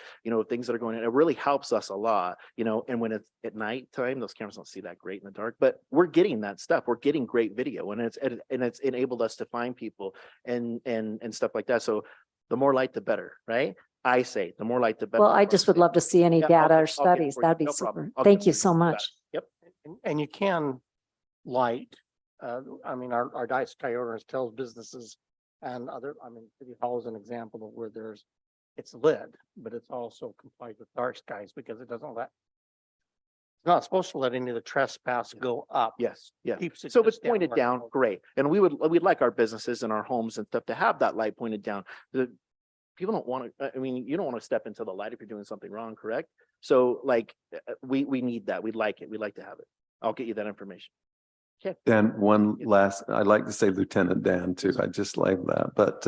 things that are going in, it really helps us a lot, and when it's at nighttime, those cameras don't see that great in the dark, but we're getting that stuff. We're getting great video and it's enabled us to find people and stuff like that. So the more light, the better, right? I say the more light, the better. Well, I just would love to see any Yeah, data I'll or get it studies. for you. That'd be No super. problem. I'll Thank get you it. so much. Yep. And you can light, our Dice Coyotes tells businesses and City Hall is an example of where it's lit, but it's also complied with dark skies because it's not supposed to let any of the trespass go up. Yes, yeah. Keeps it So if it's just down pointed where down, great. And we'd like our businesses and our homes and stuff to have that light pointed down. The people don't want to, you don't want to step into the light if you're doing something wrong, correct? So like, we need that. We'd like it. We'd like to have it. I'll get you that information. Okay. Dan, one last, I'd like to say Lieutenant Dan too. I just like that, but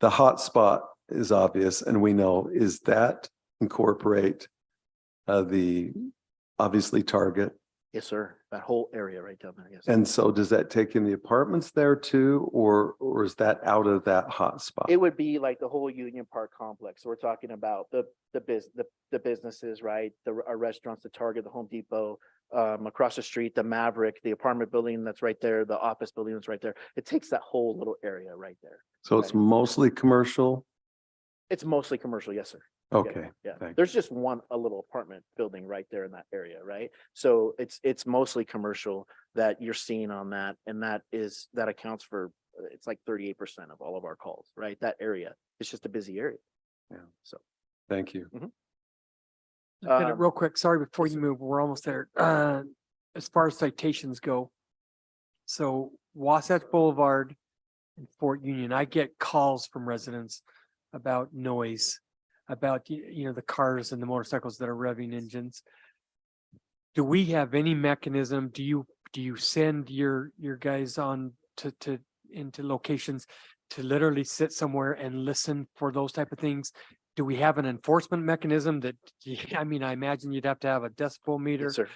the hot spot is obvious and we know, is that incorporate the obviously Target? Yes, sir. That whole area right down there. Yes. And so does that take in the apartments there too, or is that out of that hot spot? It would be like the whole Union Park complex. We're talking about the businesses, right? Our restaurants, the Target, the Home Depot, across the street, the Maverick, the apartment building that's right there, the office building that's right there. It takes that whole little area right there. So it's mostly commercial? It's mostly commercial, yes, sir. Okay. Yeah, thank there's just a little apartment building right there in that area, right? So it's mostly commercial that you're seeing on that, and that accounts for, it's like 38% of all of our calls, right? That area, it's just a busy area. Yeah. So. Thank you. Real quick, sorry, before you move, we're almost there. As far as citations go. So Wasatch Boulevard and Fort Union, I get calls from residents about noise, about, the cars and the motorcycles that are revving engines. Do we have any mechanism? Do you send your guys on into locations to literally sit somewhere and listen for those type of things? Do we have an enforcement mechanism that, I imagine you'd have to have a decibel meter. Yes, sir.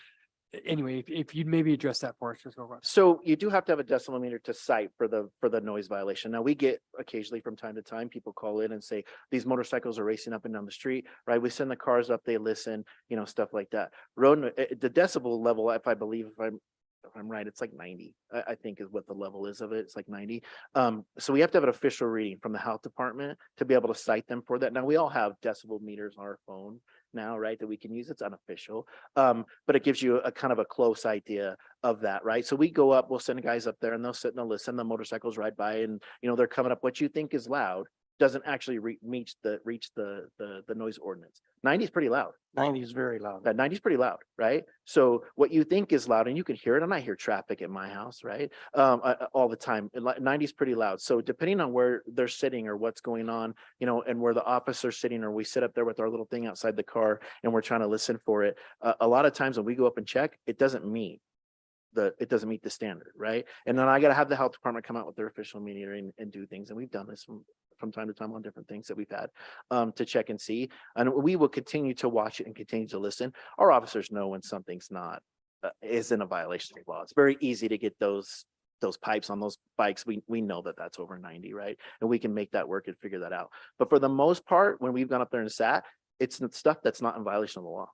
Anyway, if you'd maybe address that for us, just go. So you do have to have a decimal meter to cite for the noise violation. Now we get occasionally from time to time, people call in and say, these motorcycles are racing up and down the street, right? We send the cars up, they listen, stuff like that. The decibel level, if I'm right, it's like 90, I think is what the level is of it. It's like 90. So we have to have an official reading from the health department to be able to cite them for that. Now we all have decibel meters on our phone now, right, that we can use. It's unofficial, but it gives you a kind of a close idea of that, right? So we go up, we'll send guys up there and they'll sit and they'll listen. The motorcycles ride by and, they're coming up. What you think is loud doesn't actually reach the noise ordinance. 90 is pretty loud. 90 is very loud. That 90 is pretty loud, right? So what you think is loud, and you can hear it, and I hear traffic at my house, right? All the time. 90 is pretty loud. So depending on where they're sitting or what's going on, and where the officer's sitting, or we sit up there with our little thing outside the car and we're trying to listen for it. A lot of times when we go up and check, it doesn't meet the standard, right? And then I got to have the health department come out with their official meter and do things. And we've done this from time to time on different things that we've had to check and see. And we will continue to watch it and continue to listen. Our officers know when something's not is in a violation of law. It's very easy to get those pipes on those bikes. We know that that's over 90, right? And we can make that work and figure that out. But for the most part, when we've gone up there and sat, it's stuff that's not in violation of the law.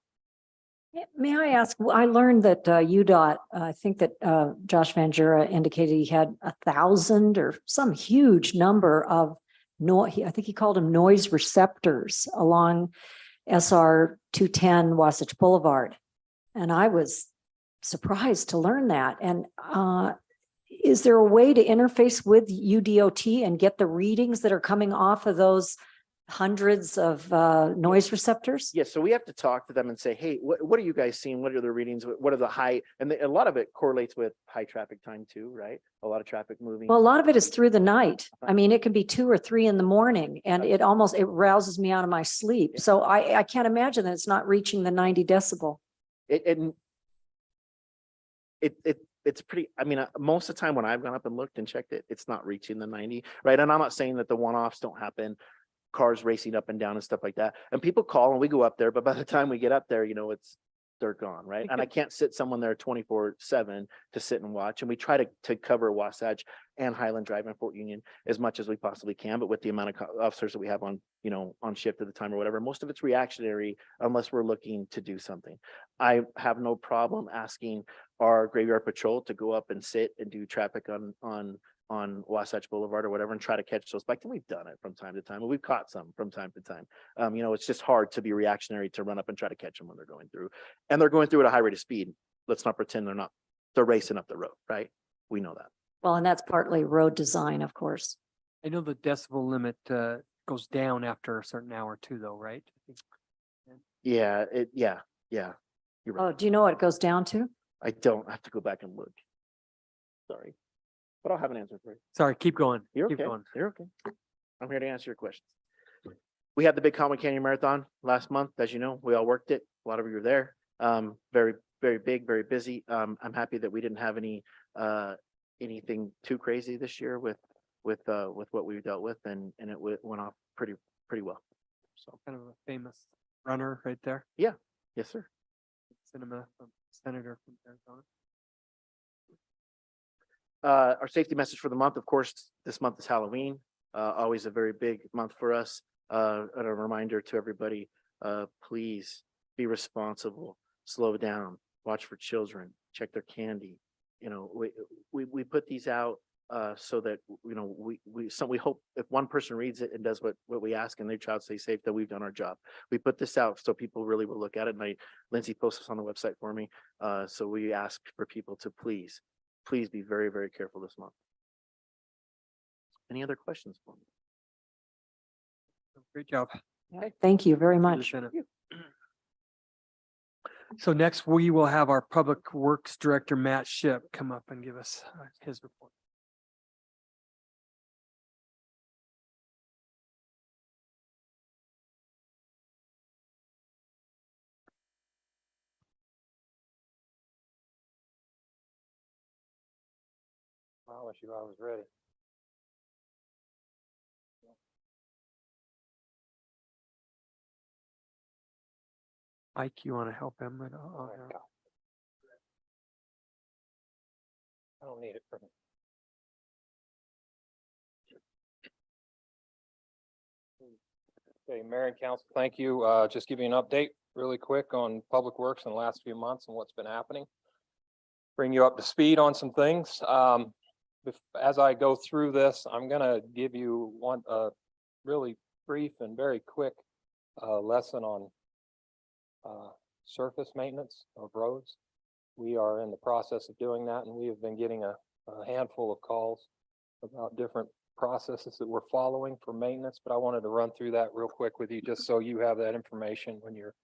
May I ask, I learned that UDOT, I think that Josh Van Jura indicated he had 1,000 or some huge number of I think he called them noise receptors along SR 210 Wasatch Boulevard. And I was surprised to learn that. And is there a way to interface with UDOT and get the readings that are coming off of those hundreds of noise receptors? Yes, so we have to talk to them and say, hey, what are you guys seeing? What are the readings? What are the high? And a lot of it correlates with high traffic time too, right? A lot of traffic moving. Well, a lot of it is through the night. I mean, it can be 2 or 3 in the morning and it rouses me out of my sleep. Yeah. So I can't imagine that it's not reaching the 90 decibel. It's pretty, I mean, most of the time when I've gone up and looked and checked it, it's not reaching the 90, right? And I'm not saying that the one-offs don't happen, cars racing up and down and stuff like that. And people call and we go up there, but by the time we get up there, you know, they're gone, right? And I can't sit someone there 24/7 to sit and watch. And we try to cover Wasatch and Highland Drive and Fort Union as much as we possibly can. But with the amount of officers that we have on, you know, on shift at the time or whatever, most of it's reactionary unless we're looking to do something. I have no problem asking our graveyard patrol to go up and sit and do traffic on Wasatch Boulevard or whatever and try to catch those bikes. And we've done it from time to time. And we've caught some from time to time. You know, it's just hard to be reactionary to run up and try to catch them when they're going through. And they're going through at a high rate of speed. Let's not pretend they're racing up the road, right? We know that. Well, and that's partly road design, of course. I know the decibel limit goes down after a certain hour too, though, right? Yeah, yeah. You're right. Oh, do you know what it goes down to? I don't have to go back and look. Sorry, but I'll have an answer for you. Sorry, keep going. You're Keep okay. going. You're okay. I'm here to answer your questions. We had the big Common Canyon Marathon last month. As you know, we all worked it. A lot of you were there. Very, very big, very busy. I'm happy that we didn't have anything too crazy this year with what we dealt with, and it went off pretty well. So, Kind of a famous runner right there. yes, sir. Cinema senator from Arizona. Our safety message for the month, of course, this month is Halloween. Always a very big month for us. And a reminder to everybody, please be responsible, slow down, watch for children, check their candy. You know, we put these out so that, you know, we hope if one person reads it and does what we ask and their child stays safe, that we've done our job. We put this out so people really will look at it. And Lindsay posted this on the website for me. So we ask for people to please be very, very careful this month. Any other questions for me? Great job. Thank you very to the much. Senate. So next we will have our Public Works Director, Matt Shipp, come up and give us his report. I wish I was ready. Mike, you want to help him? I don't need it for me. Okay, Mayor and Council, thank you. Just give you an update really quick on Public Works in the last few months and what's been happening. Bring you up to speed on some things. As I go through this, I'm gonna give you one really brief and very quick lesson on surface maintenance of roads. We are in the process of doing that, and we have been getting a handful of calls about different processes that we're following for maintenance, but I wanted to run through that real quick with you just so you have that information when you're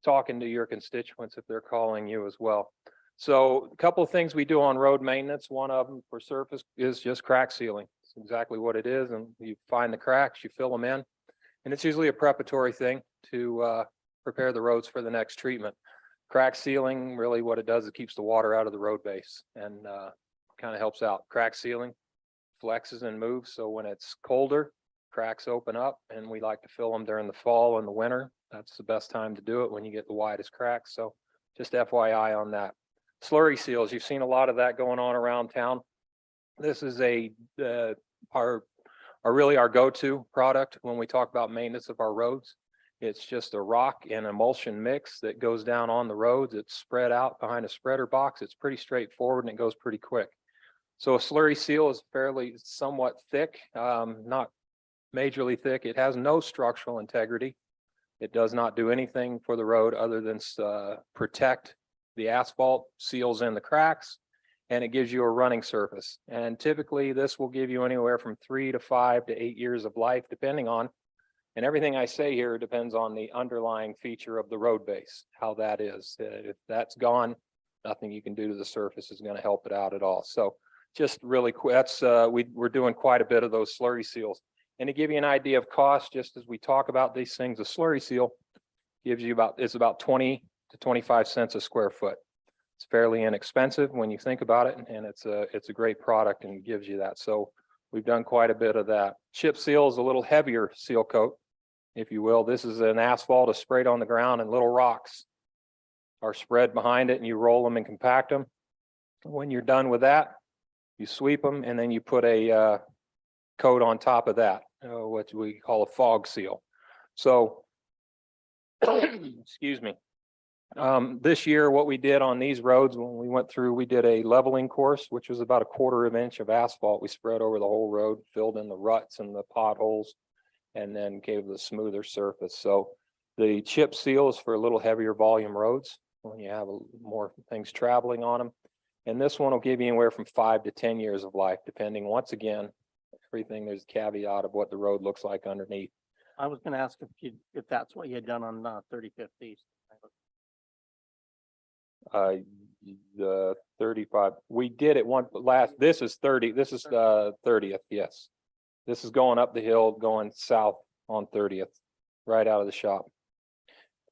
talking to your constituents if they're calling you as well. So a couple of things we do on road maintenance. One of them for surface is just crack sealing. It's exactly what it is. And you find the cracks, you fill them in, and it's usually a preparatory thing to prepare the roads for the next treatment. Crack sealing, really what it does is it keeps the water out of the road base and kind of helps out. Crack sealing flexes and moves. So when it's colder, cracks open up, and we like to fill them during the fall and the winter. That's the best time to do it when you get the widest cracks. So just FYI on that. Slurry seals, you've seen a lot of that going on around town. This is our go-to product when we talk about maintenance of our roads. It's just a rock and emulsion mix that goes down on the roads. It's spread out behind a spreader box. It's pretty straightforward and it goes pretty quick. So a slurry seal is somewhat thick, not majorly thick. It has no structural integrity. It does not do anything for the road other than protect the asphalt, seals in the cracks, and it gives you a running surface. And typically this will give you anywhere from 3 to 5 to 8 years of life, depending on And everything I say here depends on the underlying feature of the road base, how that is. If that's gone, nothing you can do to the surface is going to help it out at all. So just really quick, we're doing quite a bit of those slurry seals. And to give you an idea of cost, just as we talk about these things, a slurry seal gives you it's about 20 to 25 cents a square foot. It's fairly inexpensive when you think about it, and it's a great product and gives you that. So we've done quite a bit of that. Chip seal is a little heavier seal coat, if you will. This is an asphalt is sprayed on the ground, and little rocks are spread behind it, and you roll them and compact them. When you're done with that, you sweep them, and then you put a coat on top of that, what we call a fog seal. So, excuse me. This year, what we did on these roads when we went through, we did a leveling course, which was about 1/4 of an inch of asphalt. We spread over the whole road, filled in the ruts and the potholes, and then gave the smoother surface. So the chip seal is for a little heavier volume roads when you have more things traveling on them. And this one will give you anywhere from 5 to 10 years of life, depending, once again, everything, there's a caveat of what the road looks like underneath. I was gonna ask if that's what you had done on 35th East. The 35, we did it this is 30th, yes. This is going up the hill, going south on 30th, right out of the shop.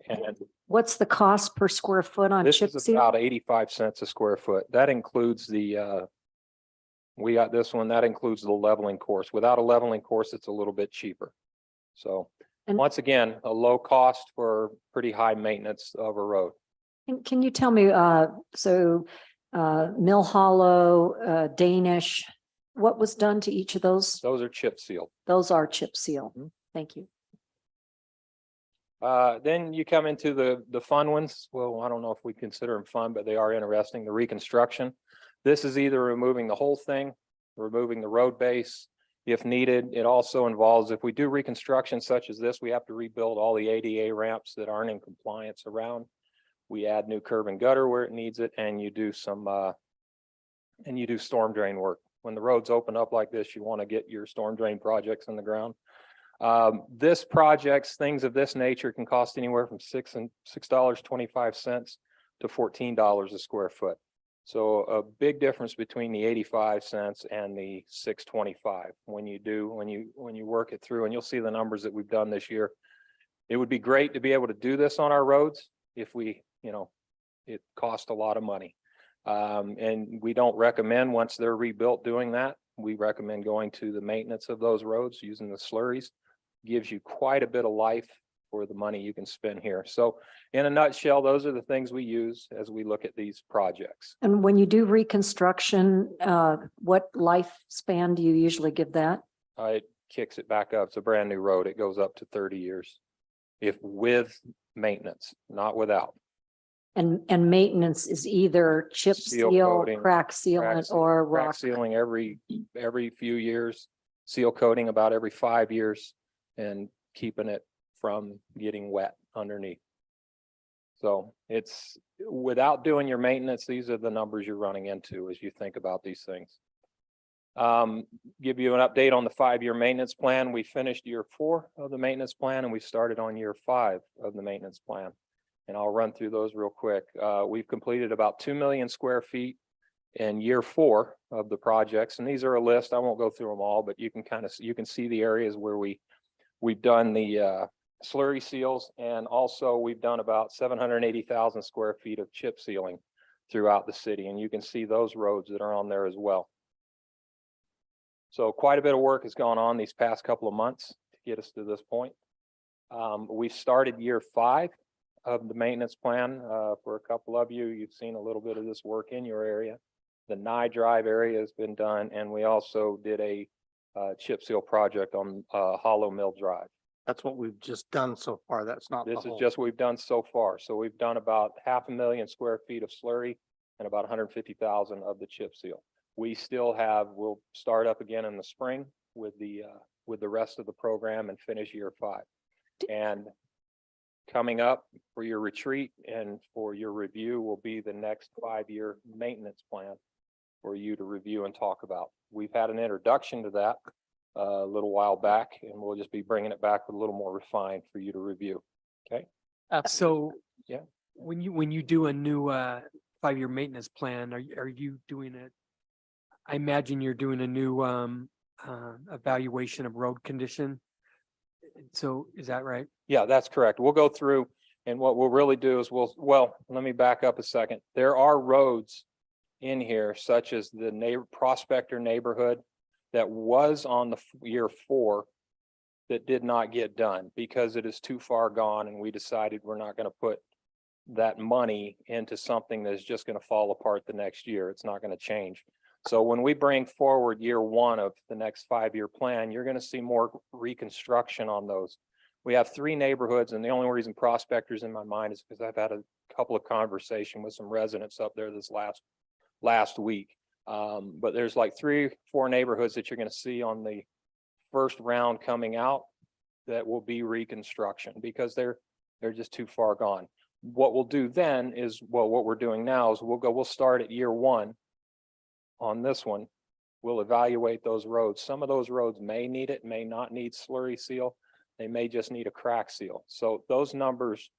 And What's the cost per square foot on this chip is seal? about 85 cents a square foot. That includes we got this one, that includes the leveling course. Without a leveling course, it's a little bit cheaper. So And- once again, a low cost for pretty high maintenance of a road. And can you tell me, Mill Hollow, Danish, what was done to each of those? Those are chip sealed. Those are chip seal. Thank you. Then you come into the fun ones. Well, I don't know if we consider them fun, but they are interesting. The reconstruction. This is either removing the whole thing, removing the road base if needed. It also involves, if we do reconstruction such as this, we have to rebuild all the ADA ramps that aren't in compliance around. We add new curb and gutter where it needs it, and you do some storm drain work. When the roads open up like this, you want to get your storm drain projects in the ground. This projects, things of this nature can cost anywhere from $6.25 to $14 a square foot. So a big difference between the 85 cents and the $6.25 when you work it through, and you'll see the numbers that we've done this year. It would be great to be able to do this on our roads if we, it costs a lot of money. And we don't recommend, once they're rebuilt, doing that. We recommend going to the maintenance of those roads using the slurries. Gives you quite a bit of life for the money you can spend here. So in a nutshell, those are the things we use as we look at these projects. And when you do reconstruction, what lifespan do you usually give that? It kicks it back up. It's a brand new road. It goes up to 30 years. If with maintenance, not without. And maintenance is either chip Seal seal, coating, crack sealant, or Crack rock. sealing every few years, seal coating about every 5 years, and keeping it from getting wet underneath. So it's, without doing your maintenance, these are the numbers you're running into as you think about these things. Give you an update on the 5-year maintenance plan. We finished year 4 of the maintenance plan, and we started on year 5 of the maintenance plan. And I'll run through those real quick. We've completed about 2 million square feet in year 4 of the projects. And these are a list. I won't go through them all, but you can see the areas where we've done the slurry seals, and also we've done about 780,000 square feet of chip sealing throughout the city. And you can see those roads that are on there as well. So quite a bit of work has gone on these past couple of months to get us to this point. We've started year 5 of the maintenance plan. For a couple of you've seen a little bit of this work in your area. The Nye Drive area has been done, and we also did a chip seal project on Hollow Mill Drive. That's what we've just done so far. That's not the This is whole. just what we've done so far. So we've done about 500,000 square feet of slurry and about 150,000 of the chip seal. We still have, we'll start up again in the spring with the rest of the program and finish year 5. And coming up for your retreat and for your review will be the next 5-year maintenance plan for you to review and talk about. We've had an introduction to that a little while back, and we'll just be bringing it back with a little more refined for you to review. Okay? So. Yeah. When you do a new 5-year maintenance plan, are you doing it? I imagine you're doing a new evaluation of road condition. So is that right? Yeah, that's correct. We'll go through, and what we'll really do is well, let me back up a second. There are roads in here such as the Prospector neighborhood that was on the year 4 that did not get done because it is too far gone, and we decided we're not going to put that money into something that's just going to fall apart the next year. It's not going to change. So when we bring forward year 1 of the next 5-year plan, you're going to see more reconstruction on those. We have 3 neighborhoods, and the only reason Prospector's in my mind is because I've had a couple of conversations with some residents up there this last week. But there's like 3-4 neighborhoods that you're going to see on the first round coming out that will be reconstruction because they're just too far gone. What we'll do then is, well, what we're doing now is we'll start at year 1 on this one. We'll evaluate those roads. Some of those roads may need it, may not need slurry seal. They may just need a crack seal. So those numbers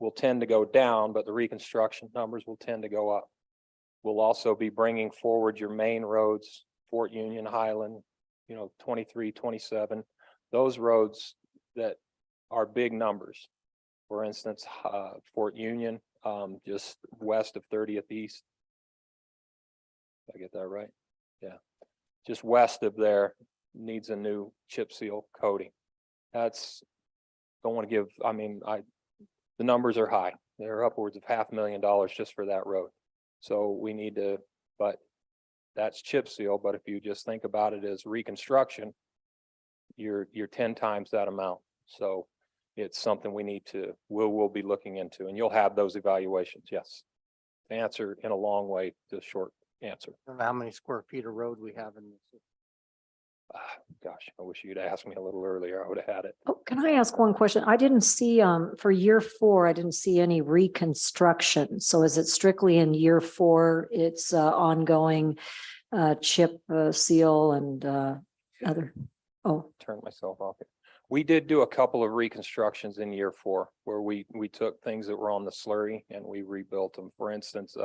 will tend to go down, but the reconstruction numbers will tend to go up. We'll also be bringing forward your main roads, Fort Union, Highland, 23, 27, those roads that are big numbers. For instance, Fort Union, just west of 30th East. Did I get that right? Yeah. Just west of there needs a new chip seal coating. Don't want to give, the numbers are high. They're upwards of $500,000 just for that road. So we need to, but that's chip seal. But if you just think about it as reconstruction, you're 10 times that amount. So it's something we'll be looking into, and you'll have those evaluations. Yes. To answer in a long way, the short answer. I don't know how many square feet of road we have in this. Gosh, I wish you'd asked me a little earlier. I would have had it. Oh, can I ask one question? I didn't see, for year 4, I didn't see any reconstruction. So is it strictly in year 4? It's ongoing chip seal and other, Turn myself off. We did do a couple of reconstructions in year 4 where we took things that were on the slurry and we rebuilt them. For instance,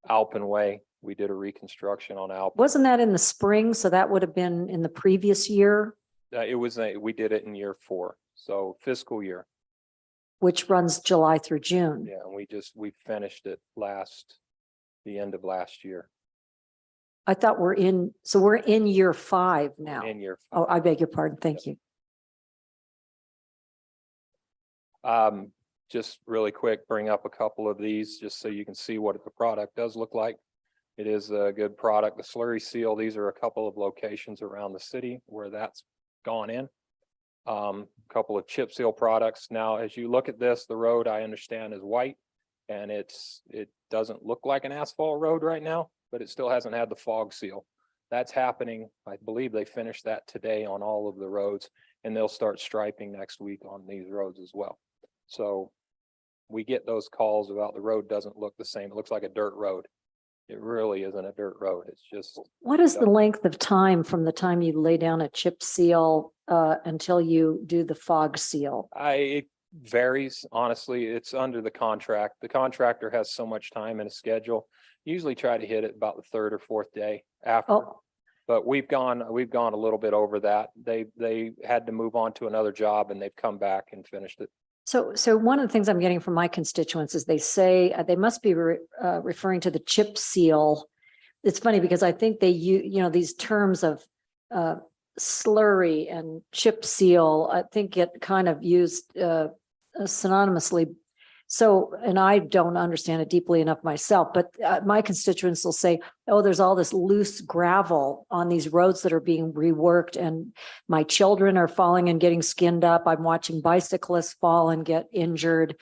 Alpen Way, we did a reconstruction on Alpen. Wasn't that in the spring? So that would have been in the previous year, We did it in year 4, so fiscal year. which runs July through June. Yeah, and we finished it the end of last year. I thought we're in year 5 now. In year 5. Oh, I beg your pardon. Thank you. Just really quick, bring up a couple of these just so you can see what the product does look like. It is a good product. The slurry seal, these are a couple of locations around the city where that's gone in. Couple of chip seal products. Now, as you look at this, the road I understand is white and it doesn't look like an asphalt road right now, but it still hasn't had the fog seal. That's happening. I believe they finished that today on all of the roads, and they'll start striping next week on these roads as well. So we get those calls about the road doesn't look the same. It looks like a dirt road. It really isn't a dirt road. It's just. What is the length of time from the time you lay down a chip seal until you do the fog seal? It varies, honestly. It's under the contract. The contractor has so much time in a schedule. Usually try to hit it about the 3rd or 4th day after. Oh. But we've gone a little bit over that. They had to move on to another job and they've come back and finished it. So one of the things I'm getting from my constituents is they say they must be referring to the chip seal. It's funny because I think they use, these terms of slurry and chip seal, I think get kind of used synonymously. So, and I don't understand it deeply enough myself, but my constituents will say, oh, there's all this loose gravel on these roads that are being reworked and my children are falling and getting skinned up. I'm watching bicyclists fall and get injured.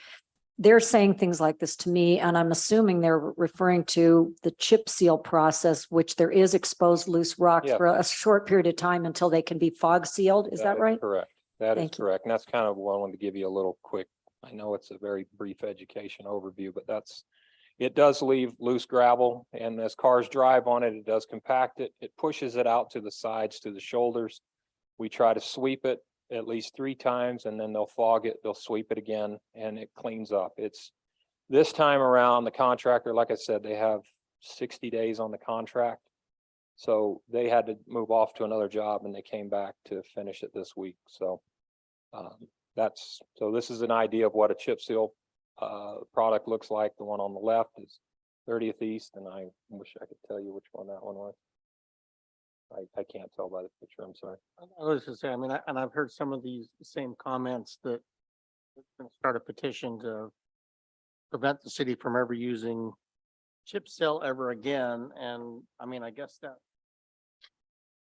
They're saying things like this to me, and I'm assuming they're referring to the chip seal process, which there is exposed loose rock for a short period of time until they can be fog sealed. Is that right? Correct. That is Thank you. correct. And that's kind of what I wanted to give you a little quick. I know it's a very brief education overview, but It does leave loose gravel, and as cars drive on it, it does compact it. It pushes it out to the sides, to the shoulders. We try to sweep it at least 3 times, and then they'll fog it, they'll sweep it again, and it cleans up. It's this time around, the contractor, like I said, they have 60 days on the contract. So they had to move off to another job, and they came back to finish it this week. So so this is an idea of what a chip seal product looks like. The one on the left is 30th East, and I wish I could tell you which one that one was. I can't tell by the picture, I'm sorry. I was just saying, I mean, and I've heard some of these same comments that start a petition to prevent the city from ever using chip seal ever again. And I mean, I guess that's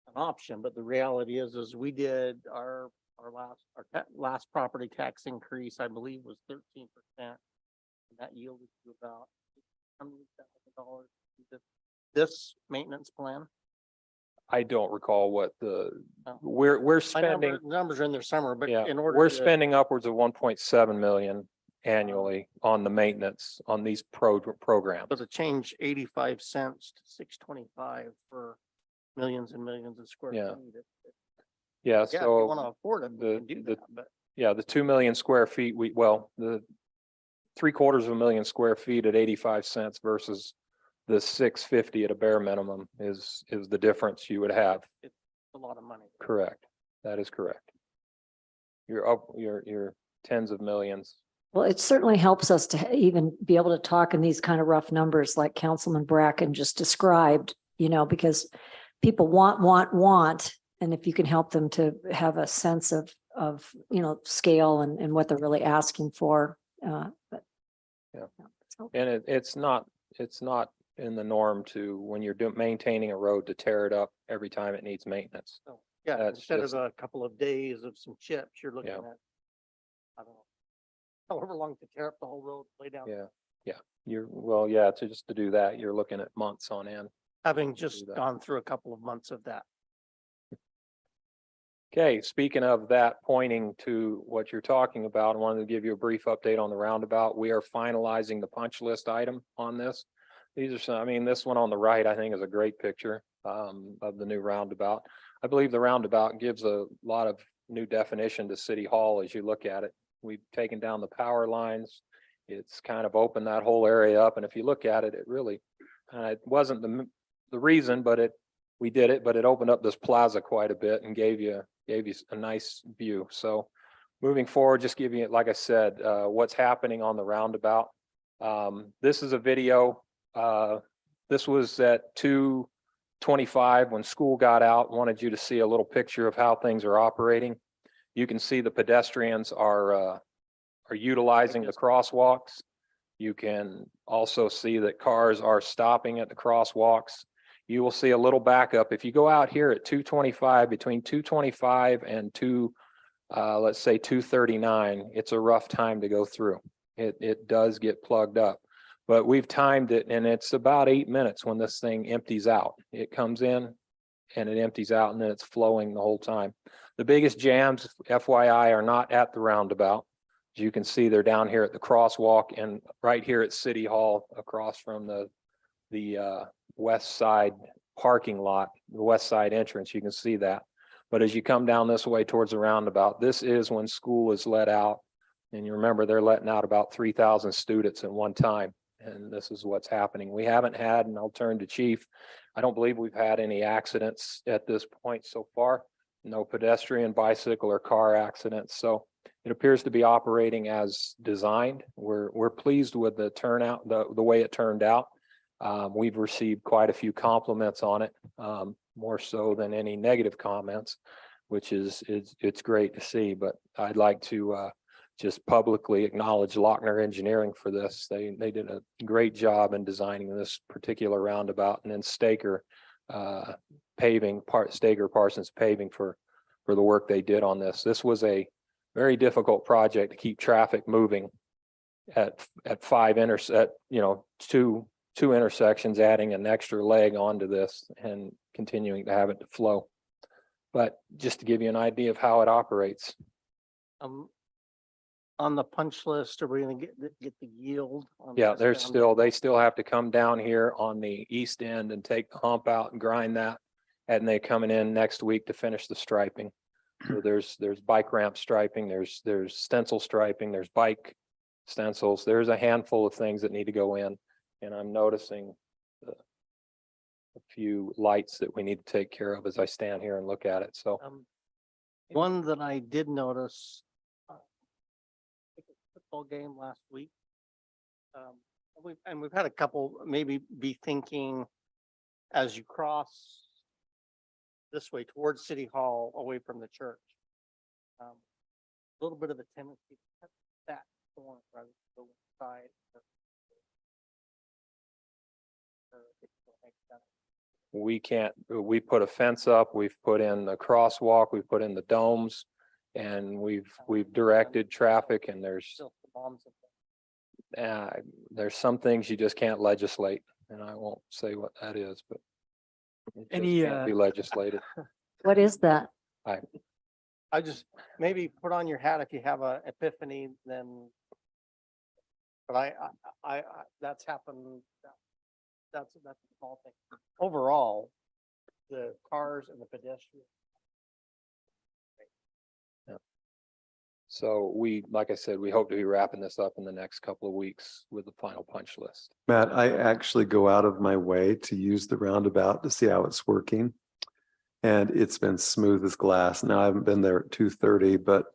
an option, but the reality is we did our last property tax increase, I believe, was 13%. And that yielded to about $100,000. This maintenance plan. I don't recall what we're spending. Numbers are in there somewhere, but Yeah, in order we're to- spending upwards of 1.7 million annually on the maintenance on these programs. But to change 85 cents to 625 for millions and millions of square Yeah. feet. Yeah, Yeah, if you so want to afford it, we can do the- that, but yeah, the 2 million square feet, the 750,000 square feet at 85 cents versus the 650 at a bare minimum is the difference you would have. it's a lot of money. Correct. That is correct. You're tens of millions. Well, it certainly helps us to even be able to talk in these kind of rough numbers like Councilman Bracken just described, because people want, and if you can help them to have a sense of scale and what they're really asking for. But Yeah. And it's not in the norm to, when you're maintaining a road, to tear it up every time it needs maintenance. So, yeah, That's instead just- of a couple of days of some chips, you're looking Yeah. at, I don't know, however long to tear up the whole road, lay down. Yeah. Just to do that, you're looking at months on end. Having just that. gone through a couple of months of that. Okay, speaking of that, pointing to what you're talking about, I wanted to give you a brief update on the roundabout. We are finalizing the punch list item on this. These are some, this one on the right, I think, is a great picture of the new roundabout. I believe the roundabout gives a lot of new definition to City Hall as you look at it. We've taken down the power lines. It's kind of opened that whole area up. And if you look at it, it really, it wasn't the reason, but we did it, but it opened up this plaza quite a bit and gave you a nice view. So moving forward, just giving it, like I said, what's happening on the roundabout. This is a video. This was at 2:25 when school got out. Wanted you to see a little picture of how things are operating. You can see the pedestrians are utilizing the crosswalks. You can also see that cars are stopping at the crosswalks. You will see a little backup. If you go out here at 2:25, between 2:25 and let's say 2:39, it's a rough time to go through. It does get plugged up, but we've timed it, and it's about 8 minutes when this thing empties out. It comes in and it empties out, and then it's flowing the whole time. The biggest jams, FYI, are not at the roundabout. As you can see, they're down here at the crosswalk and right here at City Hall across from the west side parking lot, the west side entrance. You can see that. But as you come down this way towards the roundabout, this is when school is let out. And you remember they're letting out about 3,000 students at one time. And this is what's happening. We haven't had, and I'll turn to Chief, I don't believe we've had any accidents at this point so far. No pedestrian, bicycle, or car accidents. So it appears to be operating as designed. We're pleased with the turnout, the way it turned out. We've received quite a few compliments on it, more so than any negative comments, which it's great to see. But I'd like to just publicly acknowledge Lochner Engineering for this. They did a great job in designing this particular roundabout, and then Staker Parsons Paving for the work they did on this. This was a very difficult project to keep traffic moving at two intersections, adding an extra leg onto this and continuing to have it to flow. But just to give you an idea of how it operates. on the punch list? Are we gonna get the yield? on Yeah, this there's down still, they still have to come down here on the east end and take the hump out and grind that. And they coming in next week to finish the striping. So there's bike ramp striping, there's stencil striping, there's bike stencils. There's a handful of things that need to go in. And I'm noticing a few lights that we need to take care of as I stand here and look at it. So One that I did notice, I think it was a football game last week. We've had a couple, maybe be thinking as you cross this way towards City Hall, away from the church. A little bit of a tendency to cut that corner rather than go inside. we put a fence up, we've put in a crosswalk, we've put in the domes. And we've directed traffic and there's some things you just can't legislate. And I won't say what that is, but it just Any, can't be legislated. What is that? I just, maybe put on your hat if you have a epiphany, then. But that's happened. That's a small thing. Overall, the cars and the pedestrians. So like I said, we hope to be wrapping this up in the next couple of weeks with the final punch list. Matt, I actually go out of my way to use the roundabout to see how it's working. And it's been smooth as glass. Now I haven't been there at 2:30, but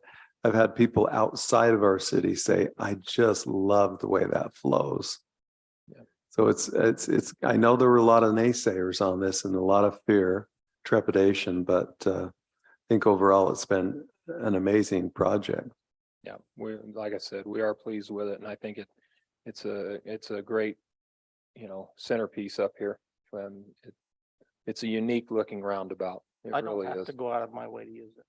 I've had people outside of our city say, I just love the way that flows. Yeah. So it's, I know there were a lot of naysayers on this and a lot of fear, trepidation, but I think overall it's been an amazing project. Yeah, like I said, we are pleased with it, and I think it's a great, centerpiece up here. It's a unique looking roundabout. It I don't really have is. to go out of my way to use it.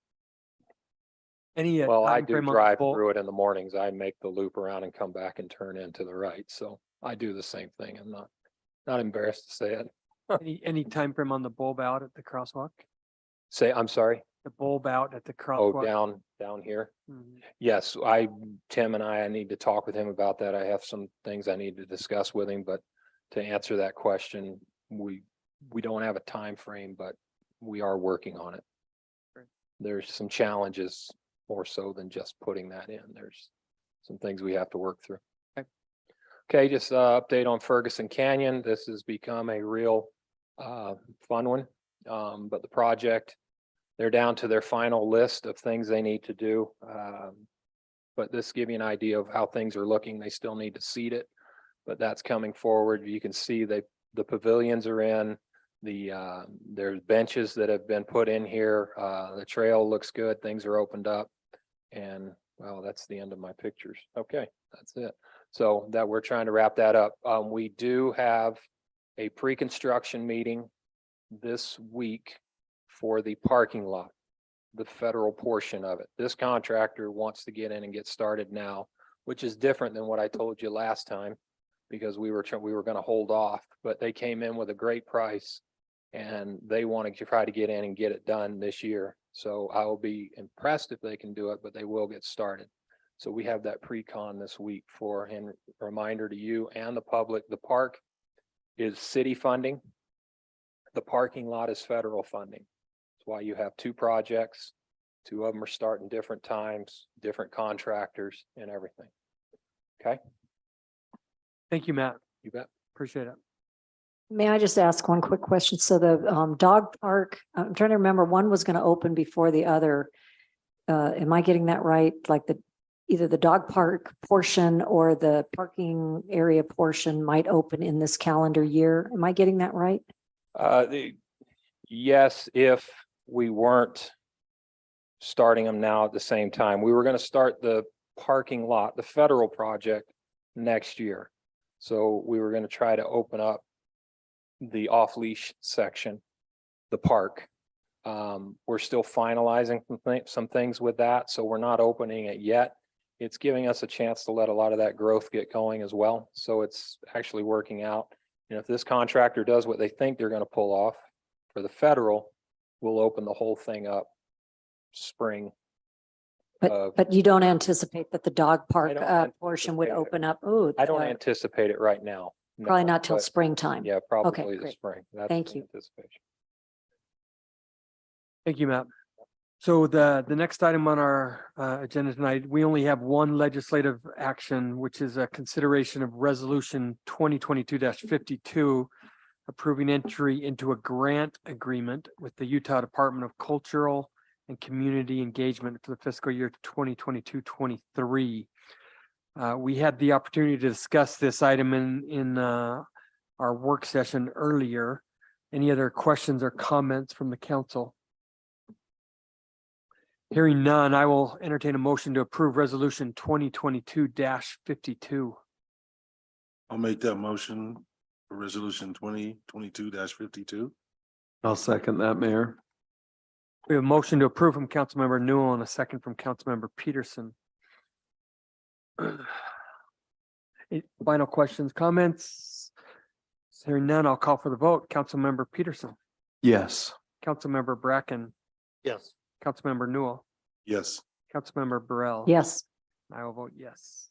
Any? Well, I do timeframe on the drive poll? through it in the mornings. I make the loop around and come back and turn in to the right. So I do the same thing. I'm not embarrassed to say it. Any timeframe on the bulb out at the crosswalk? I'm sorry. The bulb out at the Oh, crosswalk? down here. Mhm. Yes, Tim and I need to talk with him about that. I have some things I need to discuss with him, but to answer that question, we don't have a time frame, but we are working on it. Great. There's some challenges more so than just putting that in. There's some things we have to work through. Okay, just update on Ferguson Canyon. This has become a real fun one. But the project, they're down to their final list of things they need to do. But this give you an idea of how things are looking. They still need to seed it, but that's coming forward. You can see the pavilions are in. There's benches that have been put in here. The trail looks good. Things are opened up. And well, that's the end of my pictures. Okay, that's it. So that we're trying to wrap that up. We do have a pre-construction meeting this week for the parking lot, the federal portion of it. This contractor wants to get in and get started now, which is different than what I told you last time, because we were going to hold off, but they came in with a great price and they want to try to get in and get it done this year. So I will be impressed if they can do it, but they will get started. So we have that pre-con this week and reminder to you and the public, the park is city funding. The parking lot is federal funding. That's why you have two projects. Two of them are starting different times, different contractors and everything. Okay. Thank you, Matt. You bet. Appreciate it. May I just ask one quick question? So the dog park, I'm trying to remember, one was going to open before the other. Am I getting that right? Like either the dog park portion or the parking area portion might open in this calendar year. Am I getting that right? Yes, if we weren't starting them now at the same time. We were going to start the parking lot, the federal project, next year. So we were going to try to open up the off-leash section, the park. We're still finalizing some things with that, so we're not opening it yet. It's giving us a chance to let a lot of that growth get going as well. So it's actually working out. And if this contractor does what they think they're going to pull off for the federal, we'll open the whole thing up spring But you don't anticipate that the dog park don't portion would anticipate it. open up? Ooh. I don't anticipate it right now. Probably no, not till but springtime. Yeah, probably the great. spring. That's Thank the you. anticipation. Thank you, Matt. So the next item on our agenda tonight, we only have one legislative action, which is a consideration of resolution 2022-52, approving entry into a grant agreement with the Utah Department of Cultural and Community Engagement for the fiscal year 2022-23. We had the opportunity to discuss this item in our work session earlier. Any other questions or comments from the council? Hearing none, I will entertain a motion to approve resolution 2022-52. I'll make that motion for resolution 2022-52. I'll second that, Mayor. We have a motion to approve from Councilmember Newell and a second from Councilmember Peterson. Final questions, comments? Hearing none, I'll call for the vote. Councilmember Peterson, Yes. Councilmember Bracken, Yes. Councilmember Newell, Yes. Councilmember Burrell. Yes. I will vote yes.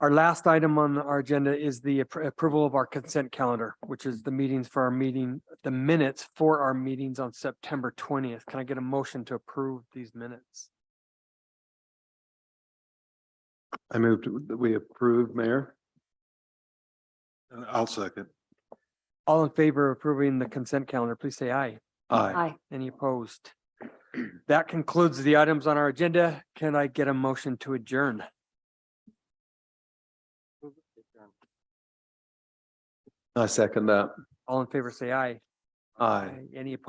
Our last item on our agenda is the approval of our consent calendar, which is the meetings for our meeting, the minutes for our meetings on September 20th. Can I get a motion to approve these minutes? I moved that we approve, Mayor. And I'll second. All in favor of approving the consent calendar, please say aye. Aye. Aye. Any opposed? That concludes the items on our agenda. Can I get a motion to adjourn? I second that. All in favor, say aye. Aye. Any opposed?